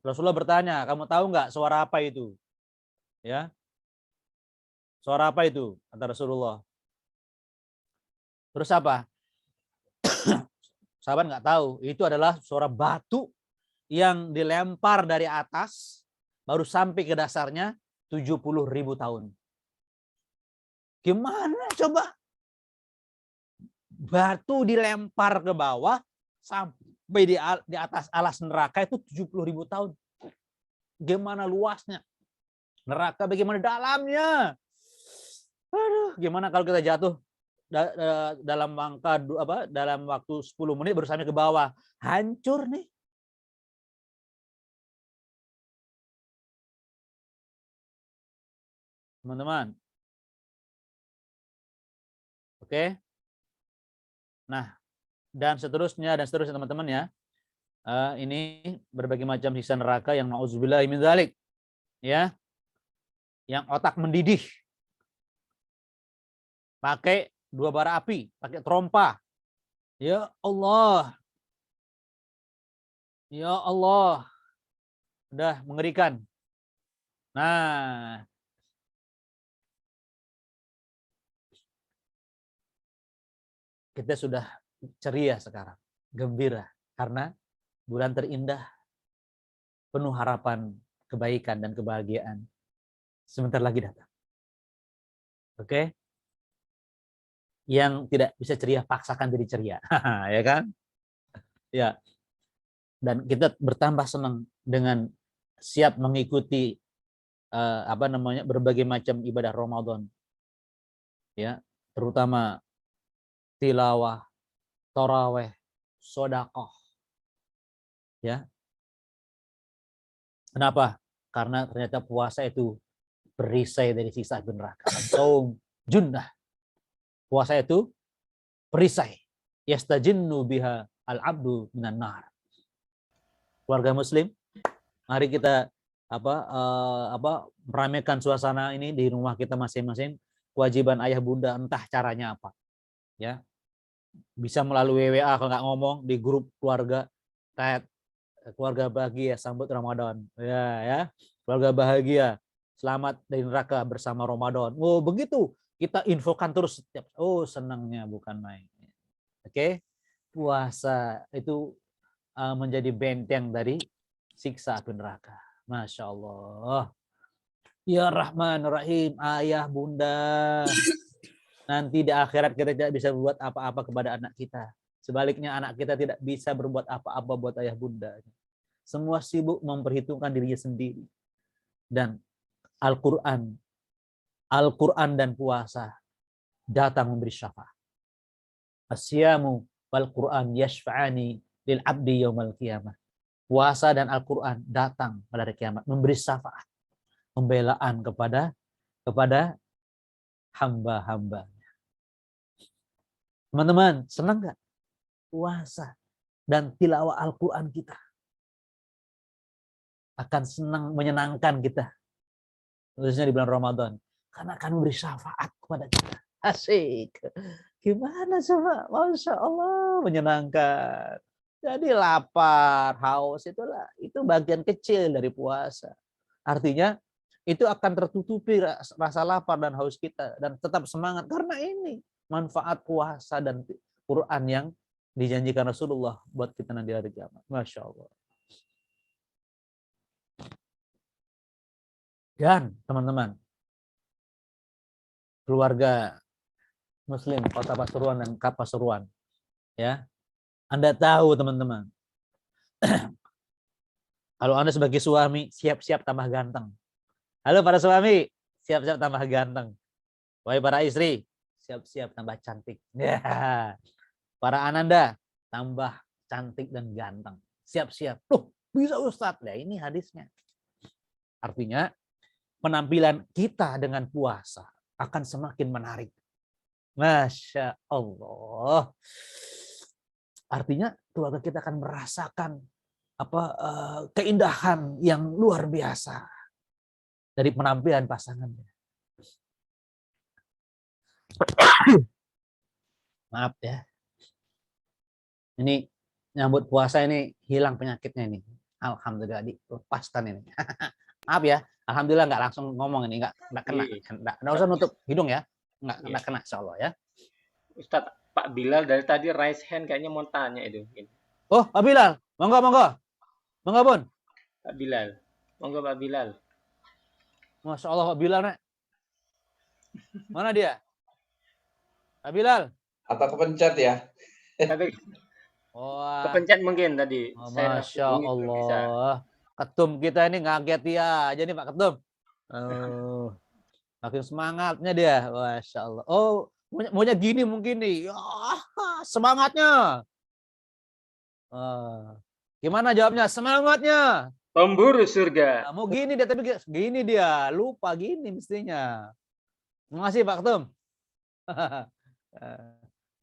Rasulullah bertanya, kamu tahu nggak suara apa itu? Ya, suara apa itu? Kata Rasulullah. Terus apa? Sahabat nggak tahu. Itu adalah suara batu yang dilempar dari atas, baru sampai ke dasarnya 70.000 tahun. Gimana coba? Batu dilempar ke bawah sampai di atas alas neraka itu 70.000 tahun. Gimana luasnya? Neraka bagaimana dalamnya? Aduh, gimana kalau kita jatuh dalam dalam waktu 10 menit baru sampai ke bawah? Hancur nih. Teman-teman. Oke. Nah, dan seterusnya teman-teman ya. Ini berbagai macam siksa neraka yang na'udzubillahi min dzalik. Ya. Yang otak mendidih. Pakai 2 bara api, pakai trompa. Ya Allah. Ya Allah. Udah mengerikan. Nah, kita sudah ceria sekarang, gembira karena bulan terindah penuh harapan kebaikan dan kebahagiaan sebentar lagi datang. Oke? Yang tidak bisa ceria paksakan jadi ceria, ya kan? Ya. Dan kita bertambah senang dengan siap mengikuti berbagai macam ibadah Ramadan. Ya, terutama tilawah, taraweh, sedekah. Ya. Kenapa? Karena ternyata puasa itu perisai dari siksa api neraka. Saum junnah. Puasa itu perisai. Yastajinnu biha al-abdu minan nar. Keluarga muslim, mari kita meramaikan suasana ini di rumah kita masing-masing. Kewajiban ayah bunda entah caranya apa. Ya. Bisa melalui WA kalau nggak ngomong di grup keluarga, keluarga bahagia sambut Ramadan. Ya. Keluarga bahagia selamat dari neraka bersama Ramadan. Oh, begitu. Kita infokan terus setiap. Oh, senangnya bukan main. Oke. Puasa itu menjadi benteng dari siksa api neraka. Masya Allah. Ya Rahman Rahim, ayah bunda. Nanti di akhirat kita tidak bisa berbuat apa-apa kepada anak kita. Sebaliknya anak kita tidak bisa berbuat apa-apa buat ayah bunda. Semua sibuk memperhitungkan dirinya sendiri. Dan Al-Quran dan puasa datang memberi syafaat. Asyamu wal Quran yashfa'ani lil abdi yaumal qiyamah. Puasa dan Al-Quran datang pada hari kiamat memberi syafaat, pembelaan kepada hamba-hamba. Teman-teman, senang nggak puasa dan tilawah Al-Quran kita? Akan menyenangkan kita, khususnya di bulan Ramadan, karena akan memberi syafaat kepada kita. Asik. Gimana coba? Masya Allah, menyenangkan. Jadi lapar, haus itu bagian kecil dari puasa. Artinya itu akan tertutupi rasa lapar dan haus kita dan tetap semangat karena ini manfaat puasa dan Quran yang dijanjikan Rasulullah buat kita nanti hari kiamat. Masya Allah. Dan teman-teman, keluarga Muslim Kota Pasuruan dan Kap Pasuruan, ya, Anda tahu teman-teman, kalau Anda sebagai suami siap-siap tambah ganteng. Halo para suami, siap-siap tambah ganteng. Wahai para istri, siap-siap tambah cantik. Ya. Para ananda, tambah cantik dan ganteng. Siap-siap. Loh, bisa Ustadz. Ya, ini hadisnya. Artinya, penampilan kita dengan puasa akan semakin menarik. Masya Allah. Artinya keluarga kita akan merasakan keindahan yang luar biasa dari penampilan pasangannya. Maaf ya. Ini nyambut puasa ini hilang penyakitnya ini. Alhamdulillah dilepaskan ini. Maaf ya. Alhamdulillah nggak langsung ngomong ini, nggak kena. Nggak usah nutup hidung ya. Nggak kena insya Allah ya. Ustadz, Pak Bilal dari tadi raise hand kayaknya mau tanya itu. Oh, Pak Bilal. Monggo, monggo. Monggo, Bun. Pak Bilal. Monggo Pak Bilal. Masya Allah Pak Bilal, Nek. Mana dia? Pak Bilal. Apa kepencet ya? Tapi Wah. kepencet mungkin tadi. Oh, Saya Masya hubungi belum bisa. Allah. Ketum kita ini ngaget ya aja nih Pak Ketum. Oh, makin semangatnya dia. Masya Allah. Oh, maunya gini mungkin nih. Ya, semangatnya. Gimana jawabnya? Semangatnya. Pemburu surga. Nah, mau gini dia, tapi gini dia. Lupa gini mestinya. Terima kasih Pak Ketum.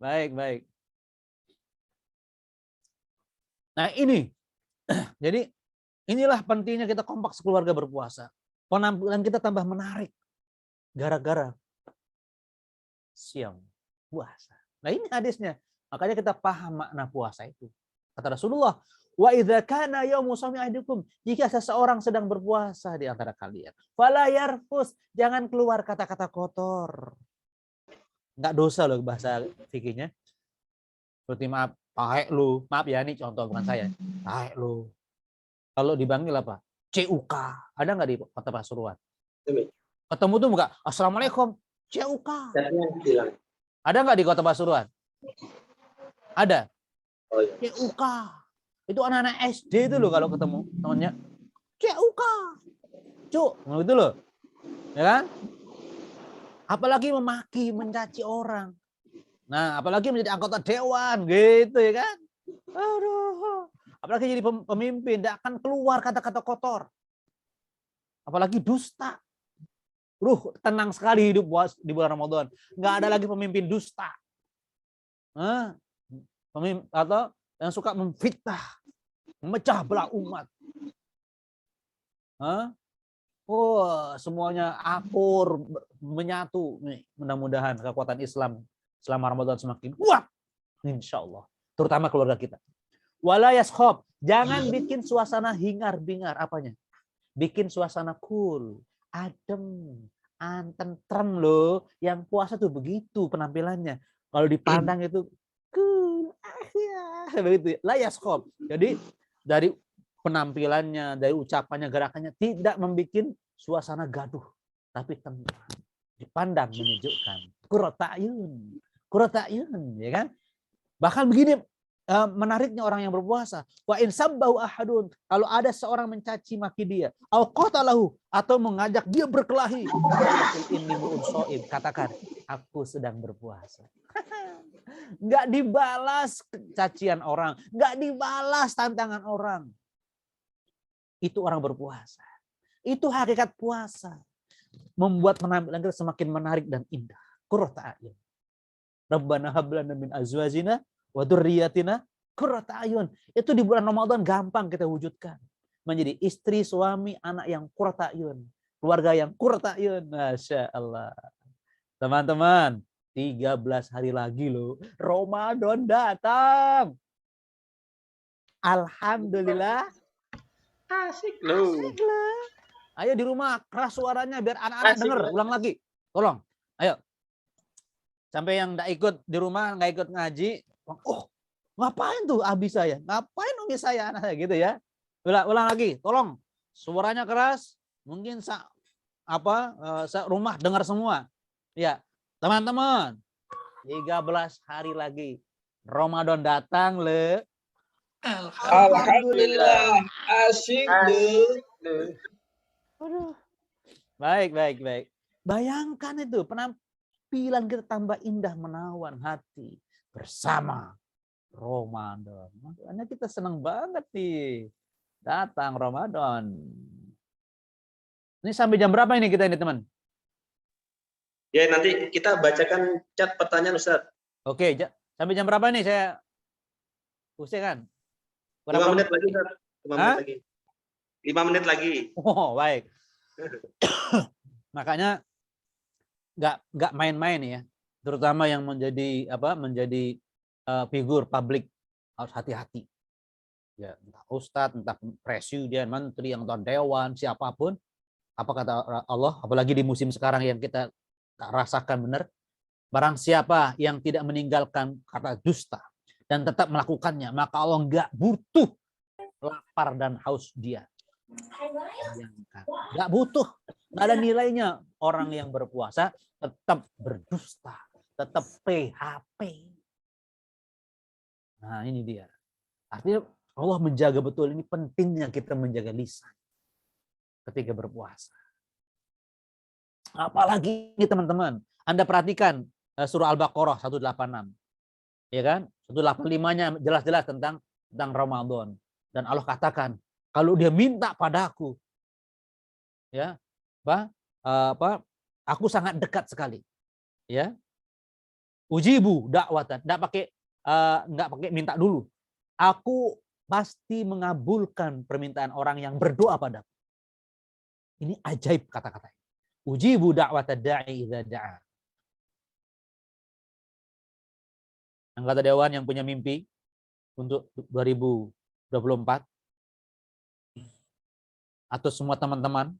Baik, baik. Nah ini, jadi inilah pentingnya kita kompak sekeluarga berpuasa. Penampilan kita tambah menarik. Gara-gara siang puasa. Nah ini hadisnya. Makanya kita paham makna puasa itu. Kata Rasulullah, wa idza kana yaumu shaumi ahadikum, jika seseorang sedang berpuasa di antara kalian, fala yarfus, jangan keluar kata-kata kotor. Enggak dosa loh bahasa fikihnya. Seperti maaf, taek lu. Maaf ya, ini contoh bukan saya. Taek lu. Kalau dipanggil apa? CUK. Ada nggak di kota Pasuruan? Ketemu tuh enggak? Assalamualaikum. CUK. Ada nggak di kota Pasuruan? Ada. CUK. Itu anak-anak SD itu loh kalau ketemu temannya. CUK. Cuk, gitu loh. Ya kan? Apalagi memaki, mencaci orang. Nah, apalagi menjadi anggota dewan gitu ya kan? Aduh. Apalagi jadi pemimpin, tidak akan keluar kata-kata kotor. Apalagi dusta. Tenang sekali hidup di bulan Ramadan. Nggak ada lagi pemimpin dusta. Atau yang suka memfitnah, memecah belah umat. Semuanya akur, menyatu. Nih, mudah-mudahan kekuatan Islam selama Ramadan semakin kuat. Insya Allah. Terutama keluarga kita. Wala yaskhab, jangan bikin suasana hingar-bingar. Apanya? Bikin suasana cool, adem, tentrem loh. Yang puasa tuh begitu penampilannya. Kalau dipandang itu cool, begitu. La yaskhab. Jadi dari penampilannya, dari ucapannya, gerakannya tidak membuat suasana gaduh, tapi tenang. Dipandang menyejukkan. Qurrata'yun, ya kan? Bahkan begini menariknya orang yang berpuasa. Wa in sabbahu ahadun, kalau ada seorang mencaci maki dia, au qatalahu, atau mengajak dia berkelahi, inni mu'un shaim, katakan aku sedang berpuasa. Enggak dibalas cacian orang, enggak dibalas tantangan orang. Itu orang berpuasa. Itu hakikat puasa. Membuat penampilan kita semakin menarik dan indah. Qurrata a'yun. Rabbana hab lana min azwajina wa dzurriyyatina qurrata a'yun. Itu di bulan Ramadan gampang kita wujudkan. Menjadi istri, suami, anak yang qurrata a'yun. Keluarga yang qurrata a'yun. Masya Allah. Teman-teman, 13 hari lagi loh. Ramadan datang. Alhamdulillah. Asik loh. Ayo di rumah keras suaranya biar anak-anak dengar. Ulang lagi. Tolong. Ayo. Sampai yang enggak ikut di rumah, enggak ikut ngaji. Oh, ngapain tuh abi saya? Ngapain umi saya, anak saya gitu ya. Ulang lagi. Tolong. Suaranya keras. Mungkin rumah dengar semua. Ya. Teman-teman. 13 hari lagi. Ramadan datang le. Alhamdulillah. Asyik loh. Baik. Bayangkan itu penampilan kita tambah indah menawan hati bersama Ramadan. Makanya kita senang banget nih datang Ramadan. Ini sampai jam berapa ini kita ini teman? Ya, nanti kita bacakan chat pertanyaan Ustaz. Oke, sampai jam berapa nih saya pusing kan? 5 menit lagi, Ustaz. 5 menit Hah? lagi. 5 menit lagi. Oh, baik. Makanya nggak main-main ya, terutama yang menjadi figur publik harus hati-hati. Ya, entah ustadz, entah presiden, menteri, entah dewan, siapapun. Apa kata Allah? Apalagi di musim sekarang yang kita rasakan benar. Barang siapa yang tidak meninggalkan kata dusta dan tetap melakukannya, maka Allah nggak butuh lapar dan haus dia. Nggak butuh, nggak ada nilainya. Orang yang berpuasa tetap berdusta, tetap PHP. Nah ini dia. Artinya Allah menjaga betul, ini pentingnya kita menjaga lisan ketika berpuasa. Apalagi teman-teman, Anda perhatikan surah Al-Baqarah 186. Ya kan? 185-nya jelas-jelas tentang Ramadan. Dan Allah katakan, kalau dia minta padaku, ya, aku sangat dekat sekali. Ya. Ujibu dakwatan, enggak pakai minta dulu. Aku pasti mengabulkan permintaan orang yang berdoa padaku. Ini ajaib kata-kata. Ujibu da'watad da'i idza da'a. Anggota dewan yang punya mimpi untuk 2024 atau semua teman-teman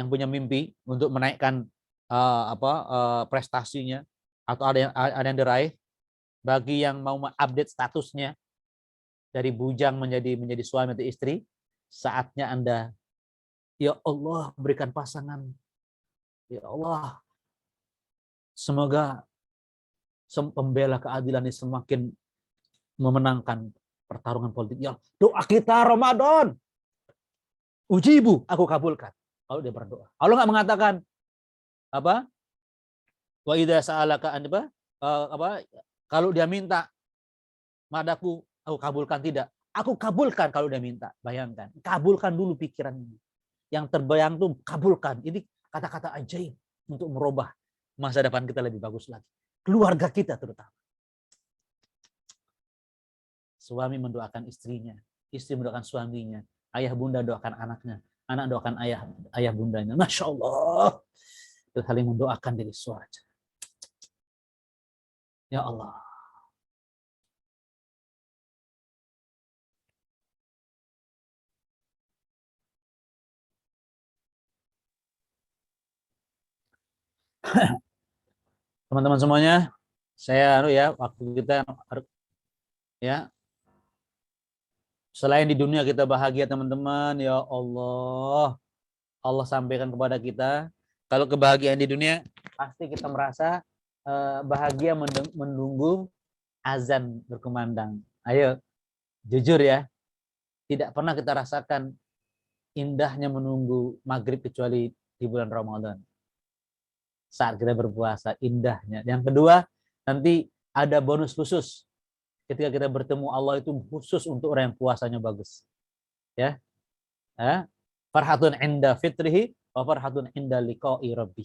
yang punya mimpi untuk menaikkan prestasinya atau ada yang diraih, bagi yang mau update statusnya dari bujang menjadi suami atau istri, saatnya Anda, ya Allah, berikan pasangan. Ya Allah, semoga pembela keadilan ini semakin memenangkan pertarungan politik. Ya, doa kita Ramadan. Ujibu, aku kabulkan. Kalau dia berdoa. Allah nggak mengatakan apa? Wa idza sa'alaka kalau dia minta padaku, aku kabulkan, tidak. Aku kabulkan kalau dia minta. Bayangkan, kabulkan dulu pikiran ini. Yang terbayang tuh kabulkan. Ini kata-kata ajaib untuk merubah masa depan kita lebih bagus lagi. Keluarga kita terutama. Suami mendoakan istrinya, istri mendoakan suaminya, ayah bunda doakan anaknya, anak doakan ayah bundanya. Masya Allah. Itu saling mendoakan dari surga. Ya Allah. Teman-teman semuanya, saya waktu kita ya, selain di dunia kita bahagia teman-teman, ya Allah sampaikan kepada kita, kalau kebahagiaan di dunia pasti kita merasa bahagia menunggu azan berkumandang. Ayo, jujur ya, tidak pernah kita rasakan indahnya menunggu maghrib kecuali di bulan Ramadan. Saat kita berpuasa, indahnya. Yang kedua, nanti ada bonus khusus. Ketika kita bertemu Allah itu khusus untuk orang yang puasanya bagus. Ya. Farhatun inda fitrihi wa farhatun inda liqa'i rabbih.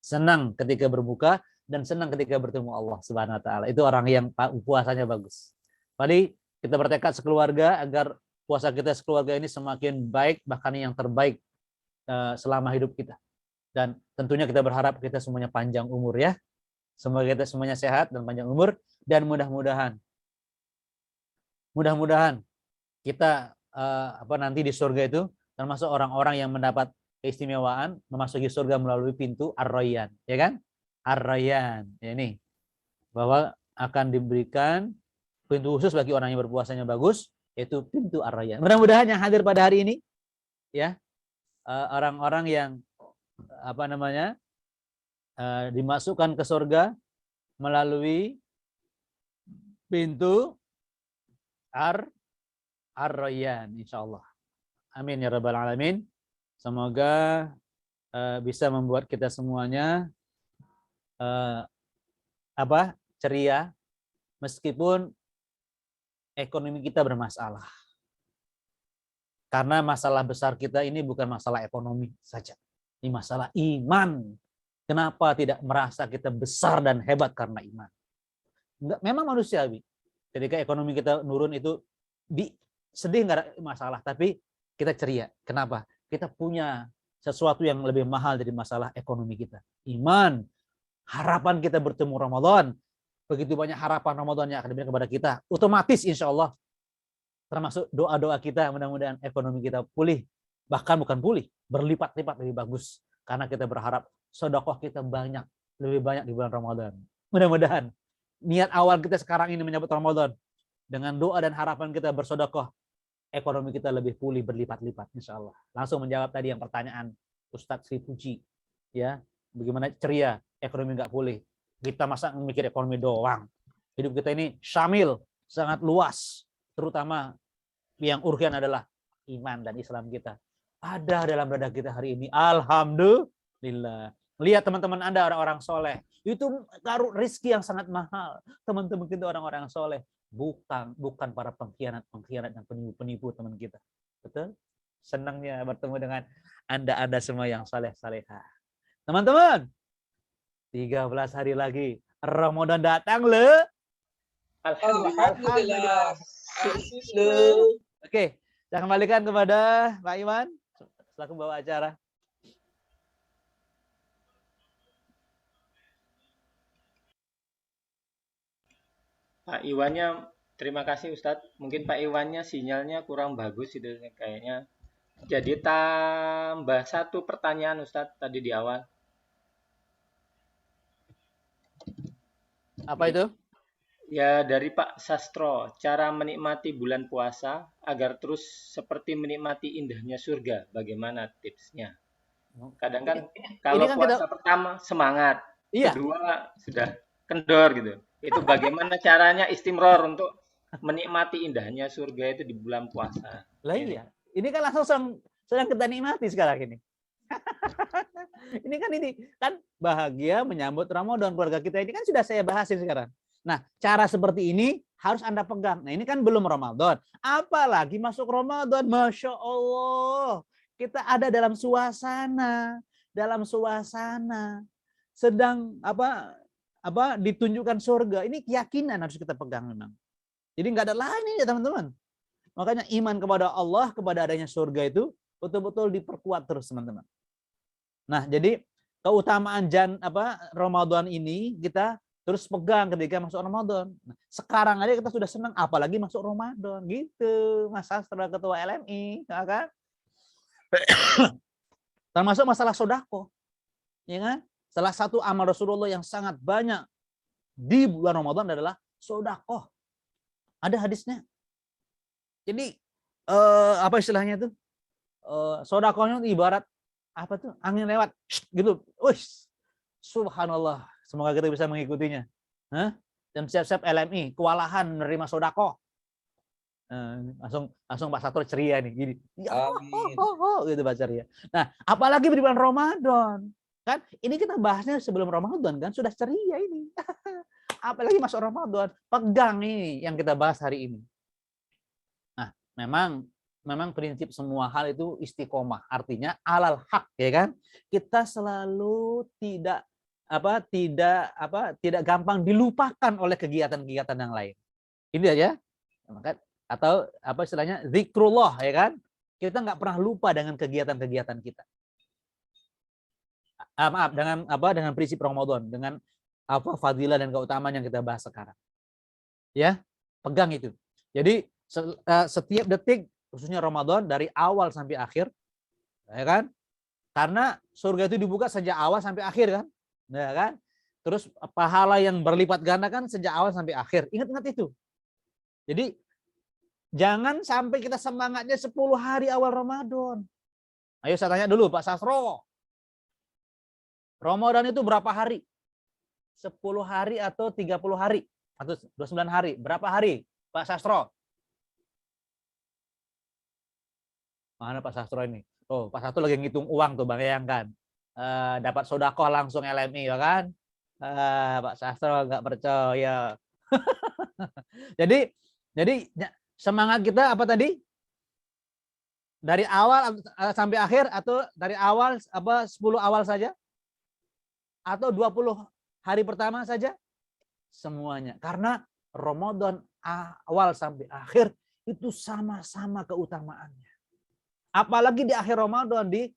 Senang ketika berbuka dan senang ketika bertemu Allah Subhanahu wa taala. Itu orang yang puasanya bagus. Jadi kita bertekad sekeluarga agar puasa kita sekeluarga ini semakin baik, bahkan yang terbaik selama hidup kita. Dan tentunya kita berharap kita semuanya panjang umur ya. Semoga kita semuanya sehat dan panjang umur, dan mudah-mudahan kita nanti di surga itu termasuk orang-orang yang mendapat keistimewaan memasuki surga melalui pintu Ar-Rayyan, ya kan? Ar-Rayyan, ya ini bahwa akan diberikan pintu khusus bagi orang yang berpuasanya bagus, yaitu pintu Ar-Rayyan. Mudah-mudahan yang hadir pada hari ini ya, orang-orang yang dimasukkan ke surga melalui pintu Ar-Rayyan, insyaallah. Amin ya rabbal alamin. Semoga bisa membuat kita semuanya ceria meskipun ekonomi kita bermasalah. Karena masalah besar kita ini bukan masalah ekonomi saja. Ini masalah iman Kenapa tidak merasa kita besar dan hebat karena iman? Enggak, memang manusiawi. Ketika ekonomi kita nurun itu sedih, nggak ada masalah, tapi kita ceria. Kenapa? Kita punya sesuatu yang lebih mahal dari masalah ekonomi kita. Iman, harapan kita bertemu Ramadan. Begitu banyak harapan Ramadan yang akan diberikan kepada kita. Otomatis insya Allah, termasuk doa-doa kita, mudah-mudahan ekonomi kita pulih. Bahkan bukan pulih, berlipat-lipat lebih bagus. Karena kita berharap sedekah kita banyak, lebih banyak di bulan Ramadan. Mudah-mudahan niat awal kita sekarang ini menyambut Ramadan, dengan doa dan harapan kita bersedekah, ekonomi kita lebih pulih berlipat-lipat insya Allah. Langsung menjawab tadi yang pertanyaan Ustadz Sri Puji, ya, bagaimana ceria ekonomi nggak pulih? Kita masa mikir ekonomi doang? Hidup kita ini syamil, sangat luas, terutama yang urgen adalah iman dan Islam kita. Ada dalam dada kita hari ini. Alhamdulillah. Lihat teman-teman Anda orang-orang soleh. Itu rezeki yang sangat mahal. Teman-teman kita orang-orang soleh. Bukan para pengkhianat dan penipu teman kita. Betul? Senangnya bertemu dengan Anda semua yang saleh-salehah. Teman-teman, 13 hari lagi Ramadan datang le. Alhamdulillah. Oke, saya kembalikan kepada Pak Iwan selaku bawa acara. Pak Iwannya, terima kasih Ustadz. Mungkin Pak Iwannya sinyalnya kurang bagus itu kayaknya. Jadi tambah satu pertanyaan Ustadz tadi di awal. Apa itu? Ya dari Pak Sastro, cara menikmati bulan puasa agar terus seperti menikmati indahnya surga. Bagaimana tipsnya? Kadang kan kalau kan puasa pertama semangat, iya, kedua sudah kendor gitu. Itu bagaimana caranya istimror untuk menikmati indahnya surga itu di bulan puasa? Lah iya. Ini kan langsung sedang kita nikmati sekarang ini. ini kan bahagia menyambut Ramadan, keluarga kita ini kan sudah saya bahasin sekarang. Nah, cara seperti ini harus Anda pegang. Nah, ini kan belum Ramadan. Apalagi masuk Ramadan, Masya Allah. Kita ada dalam suasana sedang ditunjukkan surga. Ini keyakinan harus kita pegang memang. Jadi nggak ada lain ya teman-teman. Makanya iman kepada Allah, kepada adanya surga itu betul-betul diperkuat terus teman-teman. Nah, jadi keutamaan Ramadan ini kita terus pegang ketika masuk Ramadan. Nah, sekarang aja kita sudah senang, apalagi masuk Ramadan gitu. Mas Sastra Ketua LMI, ya kan? Termasuk masalah sodako, ya kan? Salah satu amal Rasulullah yang sangat banyak di bulan Ramadan adalah sodako. Ada hadisnya. Jadi apa istilahnya itu? Sodakohnya ibarat apa tuh? Angin lewat, gitu. Wih, subhanallah. Semoga kita bisa mengikutinya. Dan siap-siap LMI, kewalahan menerima sodako. Langsung Pak Satro ceria nih, gini. Gitu Pak ceria. Nah, apalagi di bulan Ramadan. Kan ini kita bahasnya sebelum Ramadan kan, sudah ceria ini. Apalagi masuk Ramadan, pegang ini yang kita bahas hari ini. Nah, memang prinsip semua hal itu istiqomah, artinya alal haq, ya kan? Kita selalu tidak gampang dilupakan oleh kegiatan-kegiatan yang lain. Ini aja. Atau apa istilahnya zikrullah, ya kan? Kita nggak pernah lupa dengan kegiatan-kegiatan kita. Dengan prinsip Ramadan, dengan fadilah dan keutamaan yang kita bahas sekarang. Ya, pegang itu. Jadi setiap detik khususnya Ramadan dari awal sampai akhir, ya kan? Karena surga itu dibuka sejak awal sampai akhir kan? Ya kan? Terus pahala yang berlipat ganda kan sejak awal sampai akhir. Ingat-ingat itu. Jadi jangan sampai kita semangatnya 10 hari awal Ramadan. Ayo saya tanya dulu Pak Sastro. Ramadan itu berapa hari? 10 hari atau 30 hari? Atau 29 hari? Berapa hari Pak Sastro? Mana Pak Sastro ini? Oh, Pak Sastro lagi ngitung uang tuh, bayangkan. Dapat sodakoh langsung LMI, ya kan? Pak Sastro nggak percaya. Jadi semangat kita apa tadi? Dari awal sampai akhir atau dari awal 10 awal saja? atau 20 hari pertama saja? Semuanya. Karena Ramadan awal sampai akhir itu sama-sama keutamaannya. Apalagi di akhir Ramadan di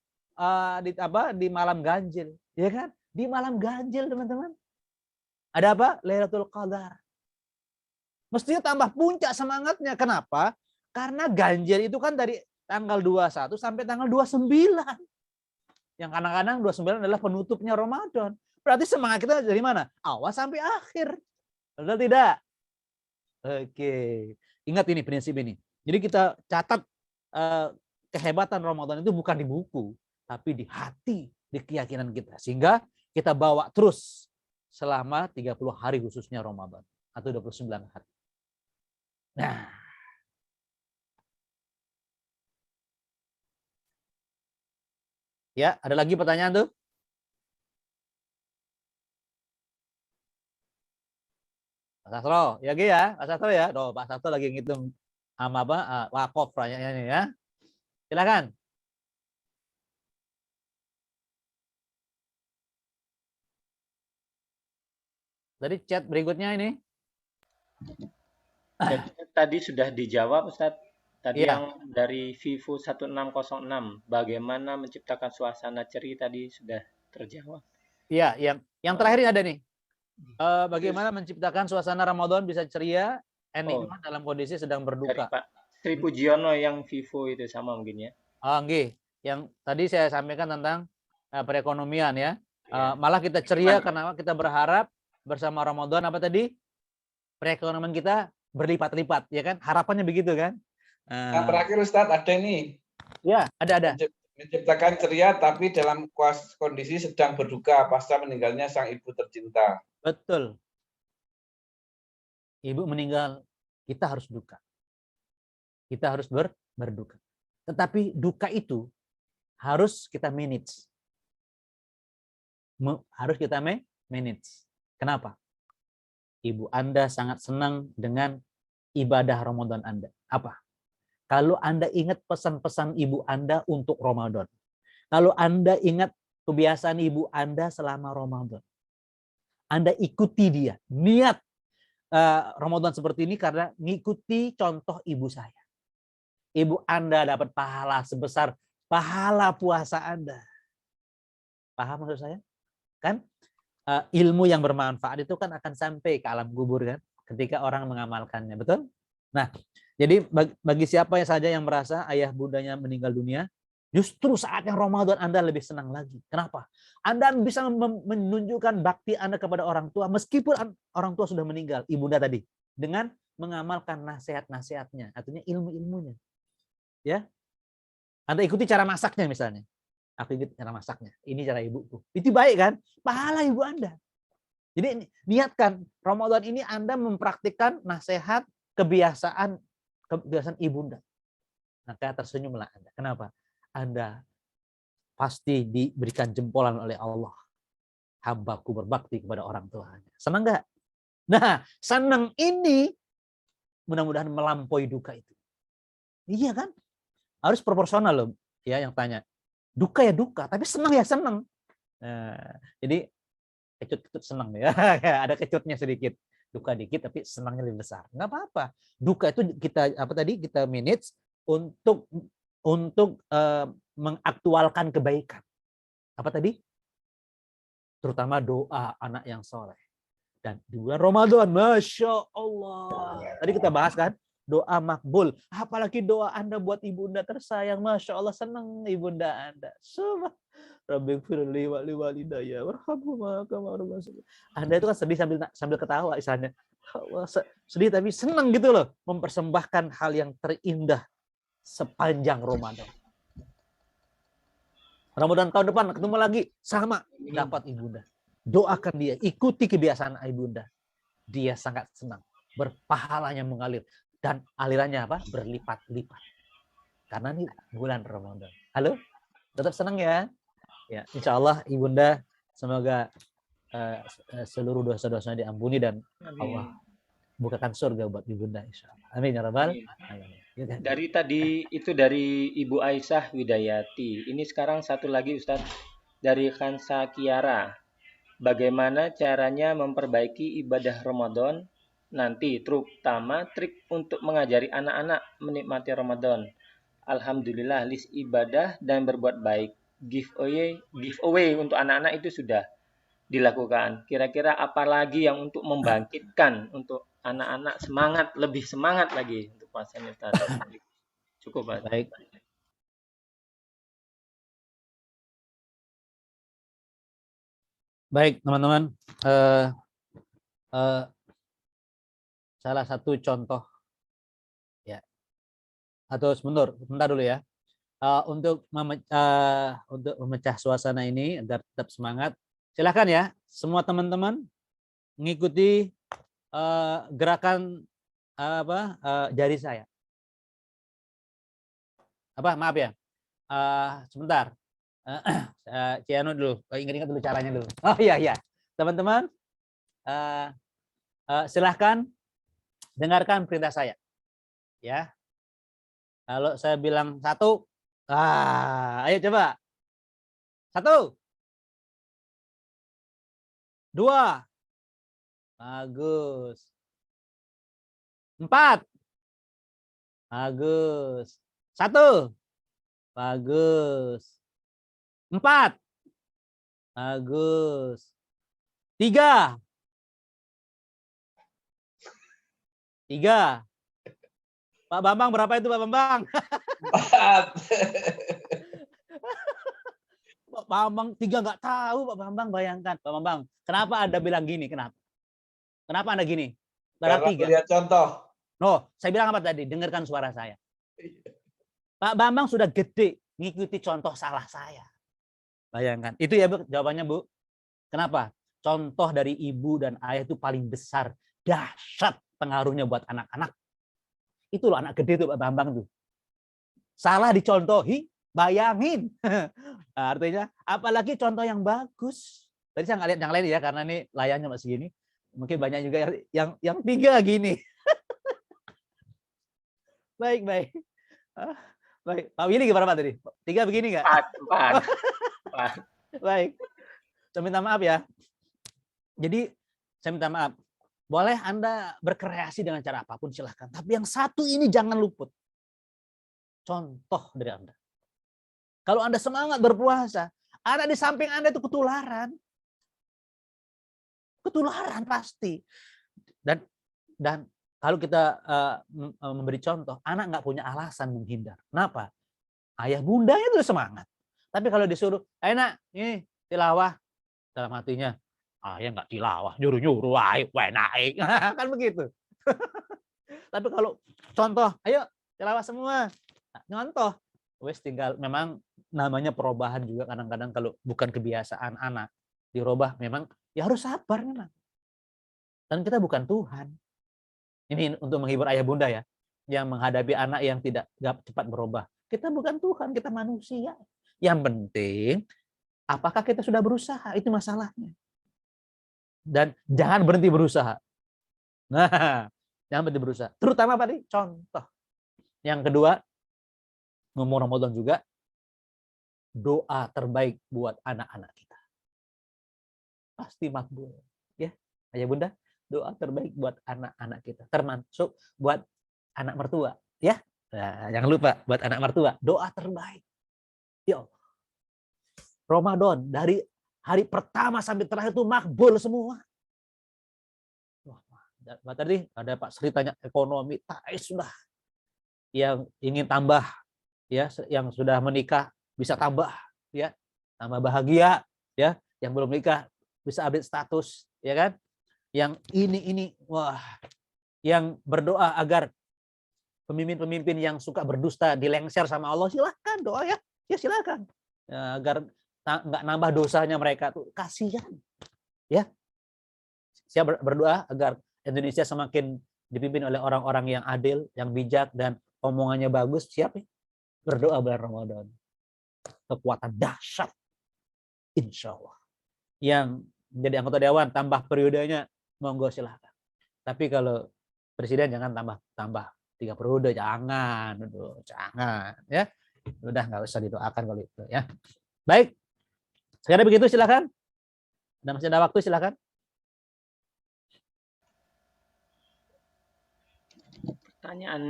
malam ganjil, ya kan? Di malam ganjil, teman-teman. Ada apa? Lailatul Qadar. Mestinya tambah puncak semangatnya. Kenapa? Karena ganjil itu kan dari tanggal 21 sampai tanggal 29. Yang kadang-kadang 29 adalah penutupnya Ramadan. Berarti semangat kita dari mana? Awal sampai akhir. Betul tidak? Oke. Ingat ini prinsip ini. Jadi kita catat kehebatan Ramadan itu bukan di buku, tapi di hati, di keyakinan kita. Sehingga kita bawa terus selama 30 hari khususnya Ramadan. Atau 29 hari. Nah. Ya, ada lagi pertanyaan tuh? Pak Sastro, ya Gi ya, Pak Sastro ya. Tuh, Pak Sastro lagi ngitung sama apa? Wakaf pertanyaannya ya. Silakan. Tadi chat berikutnya ini. Jadi, tadi sudah dijawab Ustadz. Tadi Iya. yang dari Vivo 1606, bagaimana menciptakan suasana ceria tadi sudah terjawab. Iya, yang terakhir ini ada nih. Bagaimana menciptakan suasana Ramadan bisa ceria, nikmat dalam kondisi sedang Dari berduka. Pak Sri Pujiono yang Vivo itu sama mungkin ya. Nggih. Yang tadi saya sampaikan tentang perekonomian ya. Ya. Malah kita ceria karena kita berharap bersama Ramadan apa tadi? Perekonomian kita berlipat-lipat, ya kan? Harapannya begitu kan? Yang terakhir Ustadz ada ini. Ya, ada. Menciptakan ceria tapi dalam kondisi sedang berduka pasca meninggalnya sang ibu tercinta. Betul. Ibu meninggal, kita harus duka. Kita harus berduka. Tetapi duka itu harus kita manage. Harus kita manage. Kenapa? Ibu Anda sangat senang dengan ibadah Ramadan Anda. Apa? Kalau Anda ingat pesan-pesan ibu Anda untuk Ramadan. Kalau Anda ingat kebiasaan ibu Anda selama Ramadan. Anda ikuti dia. Niat Ramadan seperti ini karena ngikuti contoh ibu saya. Ibu Anda dapat pahala sebesar pahala puasa Anda. Paham maksud saya? Kan ilmu yang bermanfaat itu kan akan sampai ke alam kubur kan ketika orang mengamalkannya, betul? Nah, jadi bagi siapa saja yang merasa ayah bundanya meninggal dunia, justru saat yang Ramadan Anda lebih senang lagi. Kenapa? Anda bisa menunjukkan bakti Anda kepada orang tua meskipun orang tua sudah meninggal, ibunda tadi, dengan mengamalkan nasihat-nasihatnya, artinya ilmu-ilmunya. Ya. Anda ikuti cara masaknya misalnya. Aku ikut cara masaknya. Ini cara ibuku. Itu baik kan? Pahala ibu Anda. Jadi niatkan Ramadan ini Anda mempraktikkan nasihat kebiasaan ibunda. Maka tersenyumlah Anda. Kenapa? Anda pasti diberikan jempolan oleh Allah. Hambaku berbakti kepada orang tuanya. Senang nggak? Nah, senang ini mudah-mudahan melampaui duka itu. Iya kan? Harus proporsional loh. Ya yang tanya. Duka ya duka, tapi senang ya senang. Nah, jadi kecut-kecut senang ya. Ada kecutnya sedikit. Duka dikit tapi senangnya lebih besar. Nggak apa-apa. Duka itu kita manage untuk mengaktualkan kebaikan. Apa tadi? Terutama doa anak yang soleh. Dan di bulan Ramadan, Masya Allah. Tadi kita bahas kan? Doa makbul. Apalagi doa Anda buat ibunda tersayang. Masya Allah, senang ibunda Anda. Rabbighfirli wa liwalidayya warhamhuma kama rabbayani. Anda itu kan sedih sambil ketawa istilahnya. Sedih tapi senang gitu loh, mempersembahkan hal yang terindah sepanjang Ramadan. Ramadan tahun depan ketemu lagi sama dapat ibunda. Doakan dia, ikuti kebiasaan ibunda. Dia sangat senang, berpahalanya mengalir dan alirannya apa? Berlipat-lipat. Karena ini bulan Ramadan. Halo? Tetap senang ya? Ya, insya Allah ibunda semoga seluruh dosa-dosanya diampuni dan Allah bukakan surga buat ibunda insya Allah. Amin ya rabbal alamin. Dari tadi itu dari Ibu Aisyah Widayati. Ini sekarang satu lagi Ustadz dari Kansa Kiara. bagaimana caranya memperbaiki ibadah Ramadan nanti, terutama trik untuk mengajari anak-anak menikmati Ramadan. Alhamdulillah, list ibadah dan berbuat baik. Giveaway untuk anak-anak itu sudah dilakukan. Kira-kira apa lagi yang untuk membangkitkan untuk anak-anak semangat, lebih semangat lagi untuk puasanya, Ustaz? Cukup, Pak. Baik. Baik, teman-teman. Salah satu contoh ya. Atau sebentar dulu ya. Untuk memecah suasana ini agar tetap semangat, silakan ya semua teman-teman mengikuti gerakan jari saya. Maaf ya. Sebentar. Ciano dulu. Ingat-ingat dulu caranya dulu. Oh iya. Teman-teman, silahkan dengarkan perintah saya. Ya. Kalau saya bilang 1, ayo coba. 1, 2, bagus. 4, bagus. 1, bagus. 4, bagus. 3, 3. Pak Bambang berapa itu Pak Bambang? 4. Pak Bambang 3 nggak tahu Pak Bambang, bayangkan Pak Bambang. Kenapa Anda bilang gini? Kenapa Anda gini? Karena 3. melihat contoh. No, saya bilang apa tadi? Dengarkan suara saya. Pak Bambang sudah gede ngikuti contoh salah saya. Bayangkan. Itu ya Bu, jawabannya Bu. Kenapa? Contoh dari ibu dan ayah itu paling besar, dahsyat pengaruhnya buat anak-anak. Itu loh anak gede tuh Pak Bambang tuh. Salah dicontohi, bayangin. Nah, artinya apalagi contoh yang bagus. Tadi saya nggak lihat yang lain ya karena ini layarnya masih gini. Mungkin banyak juga yang 3 gini. Baik. Baik. Pak Willy gimana Pak tadi? 3 begini nggak? 4. Baik. Saya minta maaf ya. Jadi saya minta maaf. Boleh Anda berkreasi dengan cara apapun silahkan. Tapi yang satu ini jangan luput. Contoh dari Anda. Kalau Anda semangat berpuasa, anak di samping Anda itu ketularan. Ketularan pasti. Dan kalau kita memberi contoh, anak nggak punya alasan menghindar. Kenapa? Ayah bundanya itu semangat. Tapi kalau disuruh, enak, ini tilawah. Dalam hatinya, ayah nggak tilawah, nyuruh-nyuruh, ayo naik. Kan begitu. Tapi kalau contoh, ayo tilawah semua. Nyontoh. Wes tinggal, memang namanya perubahan juga kadang-kadang kalau bukan kebiasaan anak. Dirubah memang, ya harus sabar memang. Dan kita bukan Tuhan. Ini untuk menghibur ayah bunda ya, yang menghadapi anak yang tidak cepat berubah. Kita bukan Tuhan, kita manusia. Yang penting, apakah kita sudah berusaha? Itu masalahnya. Dan jangan berhenti berusaha. Nah, jangan berhenti berusaha. Terutama apa nih? Contoh. Yang kedua, ngomong Ramadan juga, doa terbaik buat anak-anak kita. Pasti makbul. Ya, ayah bunda, doa terbaik buat anak-anak kita. Termasuk buat anak mertua. Ya, nah, jangan lupa buat anak mertua. Doa terbaik. Ya Allah. Ramadan dari hari pertama sampai terakhir itu makbul semua. Wah, tadi ada Pak Sri tanya ekonomi, sudah. Yang ingin tambah, ya, yang sudah menikah bisa tambah, ya, tambah bahagia, ya. Yang belum menikah bisa update status, ya kan? Yang ini, wah, yang berdoa agar pemimpin-pemimpin yang suka berdusta dilengser sama Allah, silakan doa ya, silakan, ya, agar nggak nambah dosanya mereka tuh, kasihan, ya. Saya berdoa agar Indonesia semakin dipimpin oleh orang-orang yang adil, yang bijak dan omongannya bagus. Siap ya? Berdoa bulan Ramadan, kekuatan dahsyat, insya Allah. Yang jadi anggota dewan tambah periodenya, monggo silahkan. Tapi kalau presiden jangan tambah 3 periode, jangan, ya. Udah nggak usah didoakan kalau itu ya. Baik. Sekali begitu silakan. Dan masih ada waktu, silakan. Pertanyaan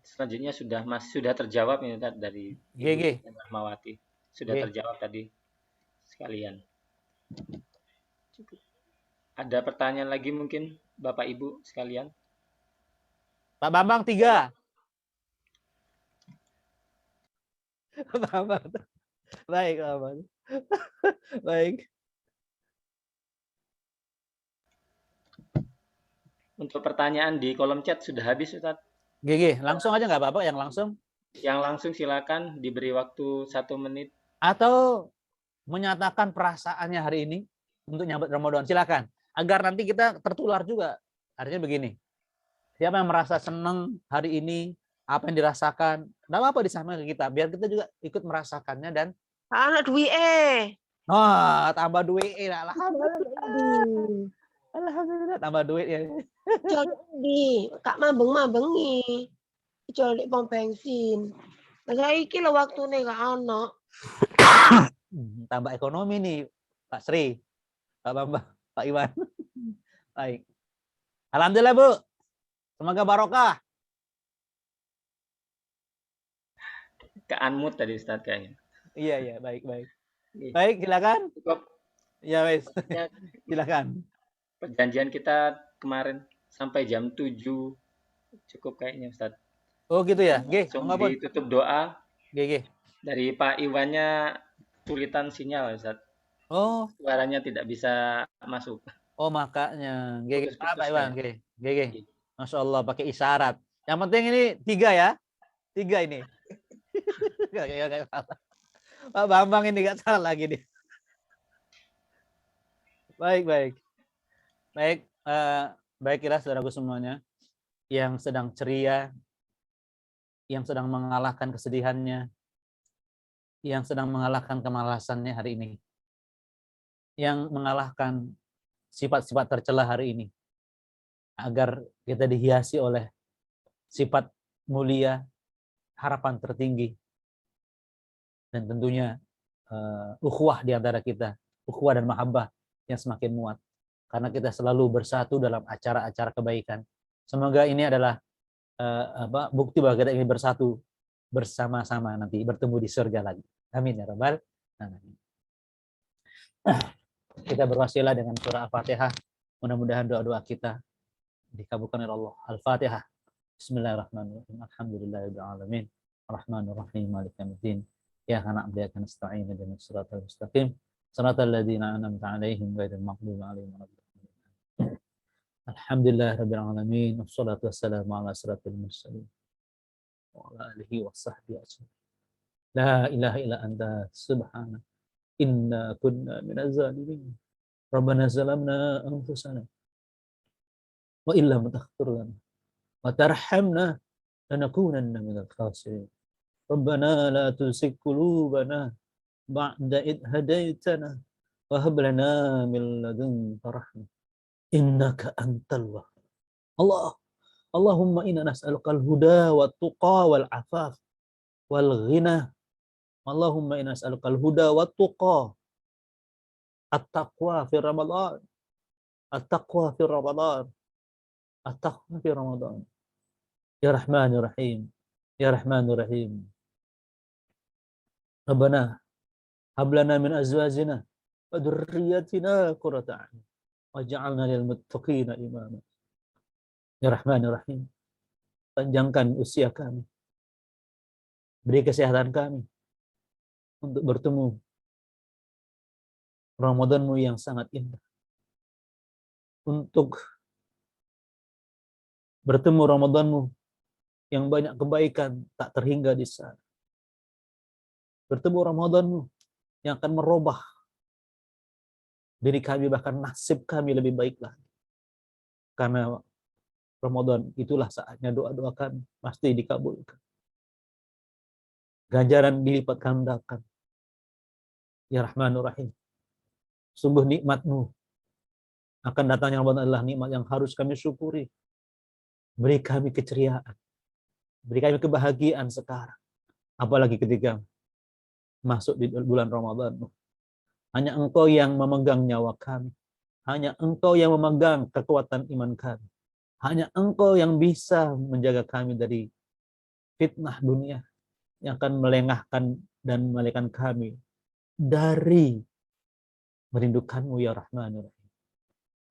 selanjutnya sudah terjawab ini Ustaz, dari GG. Ibu Rahmawati. Sudah G. terjawab tadi sekalian. Cukup. Ada pertanyaan lagi mungkin Bapak Ibu sekalian? Pak Bambang 3. Pak Bambang. Baik, Pak Bambang. Baik. Untuk pertanyaan di kolom chat sudah habis Ustaz. GG, langsung aja nggak apa-apa yang langsung? Yang langsung silakan, diberi waktu 1 menit. Atau menyatakan perasaannya hari ini untuk nyambut Ramadan, silakan. Agar nanti kita tertular juga. Artinya begini, siapa yang merasa senang hari ini, apa yang dirasakan, nggak apa-apa disampaikan ke kita, biar kita juga ikut merasakannya dan Anak duit tambah duit, alhamdulillah tambah duit ya. di kak mabeng-mabengi. Kecuali pom bensin. Masa iki lo waktune gak ono. Tambah ekonomi nih, Pak Sri, Pak Bambang, Pak Iwan. Baik. Alhamdulillah, Bu. Semoga barokah. Ke unmute tadi Ustaz kayaknya. Iya, baik. Iya. Baik, silakan. Cukup. Ya, wes. Ya, Silakan. perjanjian kita kemarin sampai jam 7 cukup kayaknya Ustaz. Oh, gitu ya. G, Langsung monggo, Bun. ditutup doa G. dari Pak Iwannya, sulitan sinyal Ustaz. Oh, Suaranya tidak bisa masuk. makanya. G. Putus-putus Apa, Iwan? kayak. G. Masya Allah, pakai isyarat. Yang penting ini 3 ya. 3 ini. Gak salah. Pak Bambang ini gak salah lagi nih. Baik. Baiklah saudaraku semuanya yang sedang ceria, yang sedang mengalahkan kesedihannya, yang sedang mengalahkan kemalasannya hari ini, yang mengalahkan sifat-sifat tercela hari ini, agar kita dihiasi oleh sifat mulia, harapan tertinggi, dan tentunya ukhuwah di antara kita, ukhuwah dan mahabbah yang semakin muat, karena kita selalu bersatu dalam acara-acara kebaikan. Semoga ini adalah bukti bahwa kita ingin bersatu bersama-sama nanti bertemu di surga lagi. Amin ya rabbal alamin. Kita berwasilah dengan surah Al-Fatihah. Mudah-mudahan doa-doa kita dikabulkan oleh Allah. Al-Fatihah. Bismillahirrahmanirrahim. Alhamdulillahirabbil alamin. Arrahmanir rahim. Maliki yaumiddin. Iyyaka na'budu wa iyyaka nasta'in. Ihdinas siratal mustaqim. Siratal ladzina an'amta 'alaihim ghairil maghdubi 'alaihim waladdallin. Alhamdulillahirabbil alamin. Wassalatu wassalamu ala asyrafil mursalin wa ala alihi washabbihi ajmain. La ilaha illa anta subhanaka inna kunna minaz zalimin. Rabbana zalamna anfusana wa illam taghfir lana wa tarhamna lanakunanna minal khasirin. Rabbana la tuzigh qulubana ba'da idh hadaitana wa hab lana min ladunka rahmah innaka antal wahhab. Allahumma inna nas'aluka al-huda wat tuqa wal afaf wal ghina. Allahumma inna nas'aluka al-huda wat tuqa at-taqwa fi Ramadan. At-taqwa fi Ramadan. At-taqwa fi Ramadan. Ya Rahmanir Rahim. Ya Rahmanir Rahim. Rabbana hab lana min azwajina wa dhurriyyatina qurrata a'yun waj'alna lil muttaqina imama. Ya Rahmanir Rahim. Panjangkan usia kami. Beri kesehatan kami untuk bertemu Ramadan-Mu yang sangat indah. Untuk bertemu Ramadan-Mu yang banyak kebaikan tak terhingga di sana. Bertemu Ramadan-Mu yang akan merubah diri kami, bahkan nasib kami lebih baik lagi. Karena Ramadan itulah saatnya doa-doa kami pasti dikabulkan. Ganjaran dilipat gandakan. Ya Rahmanur Rahim. Sungguh nikmat-Mu. Akan datangnya Ramadan adalah nikmat yang harus kami syukuri. Beri kami keceriaan. Beri kami kebahagiaan sekarang. Apalagi ketika masuk di bulan Ramadan. Hanya Engkau yang memegang nyawa kami. Hanya Engkau yang memegang kekuatan iman kami. Hanya Engkau yang bisa menjaga kami dari fitnah dunia yang akan melengahkan dan melelehkan kami dari merindukanmu ya Rahmanur Rahim.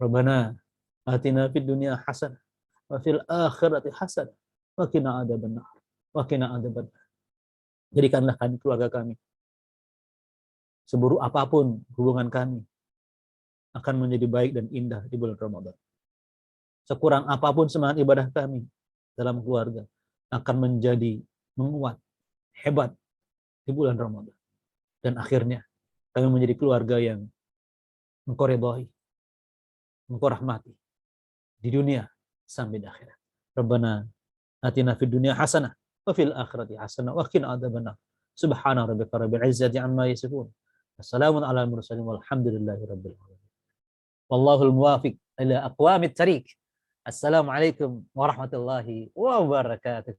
Rabbana atina fid dunya hasanah wa fil akhirati hasanah wa qina adzabannar. Wa qina adzabannar. Jadikanlah kami, keluarga kami, seburuk apapun hubungan kami, akan menjadi baik dan indah di bulan Ramadan. Sekurang apapun semangat ibadah kami dalam keluarga, akan menjadi menguat, hebat di bulan Ramadan. Dan akhirnya kami menjadi keluarga yang Engkau ridhai, Engkau rahmati di dunia sampai di akhirat. Rabbana atina fid dunya hasanah wa fil akhirati hasanah wa qina adzabannar. Subhana rabbika rabbil izzati amma yasifun. Wassalamun ala mursalin walhamdulillahi rabbil alamin. Wallahul muwafiq ila aqwamit thariq. Assalamualaikum warahmatullahi wabarakatuh.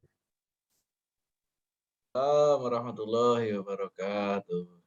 Assalamualaikum warahmatullahi wabarakatuh.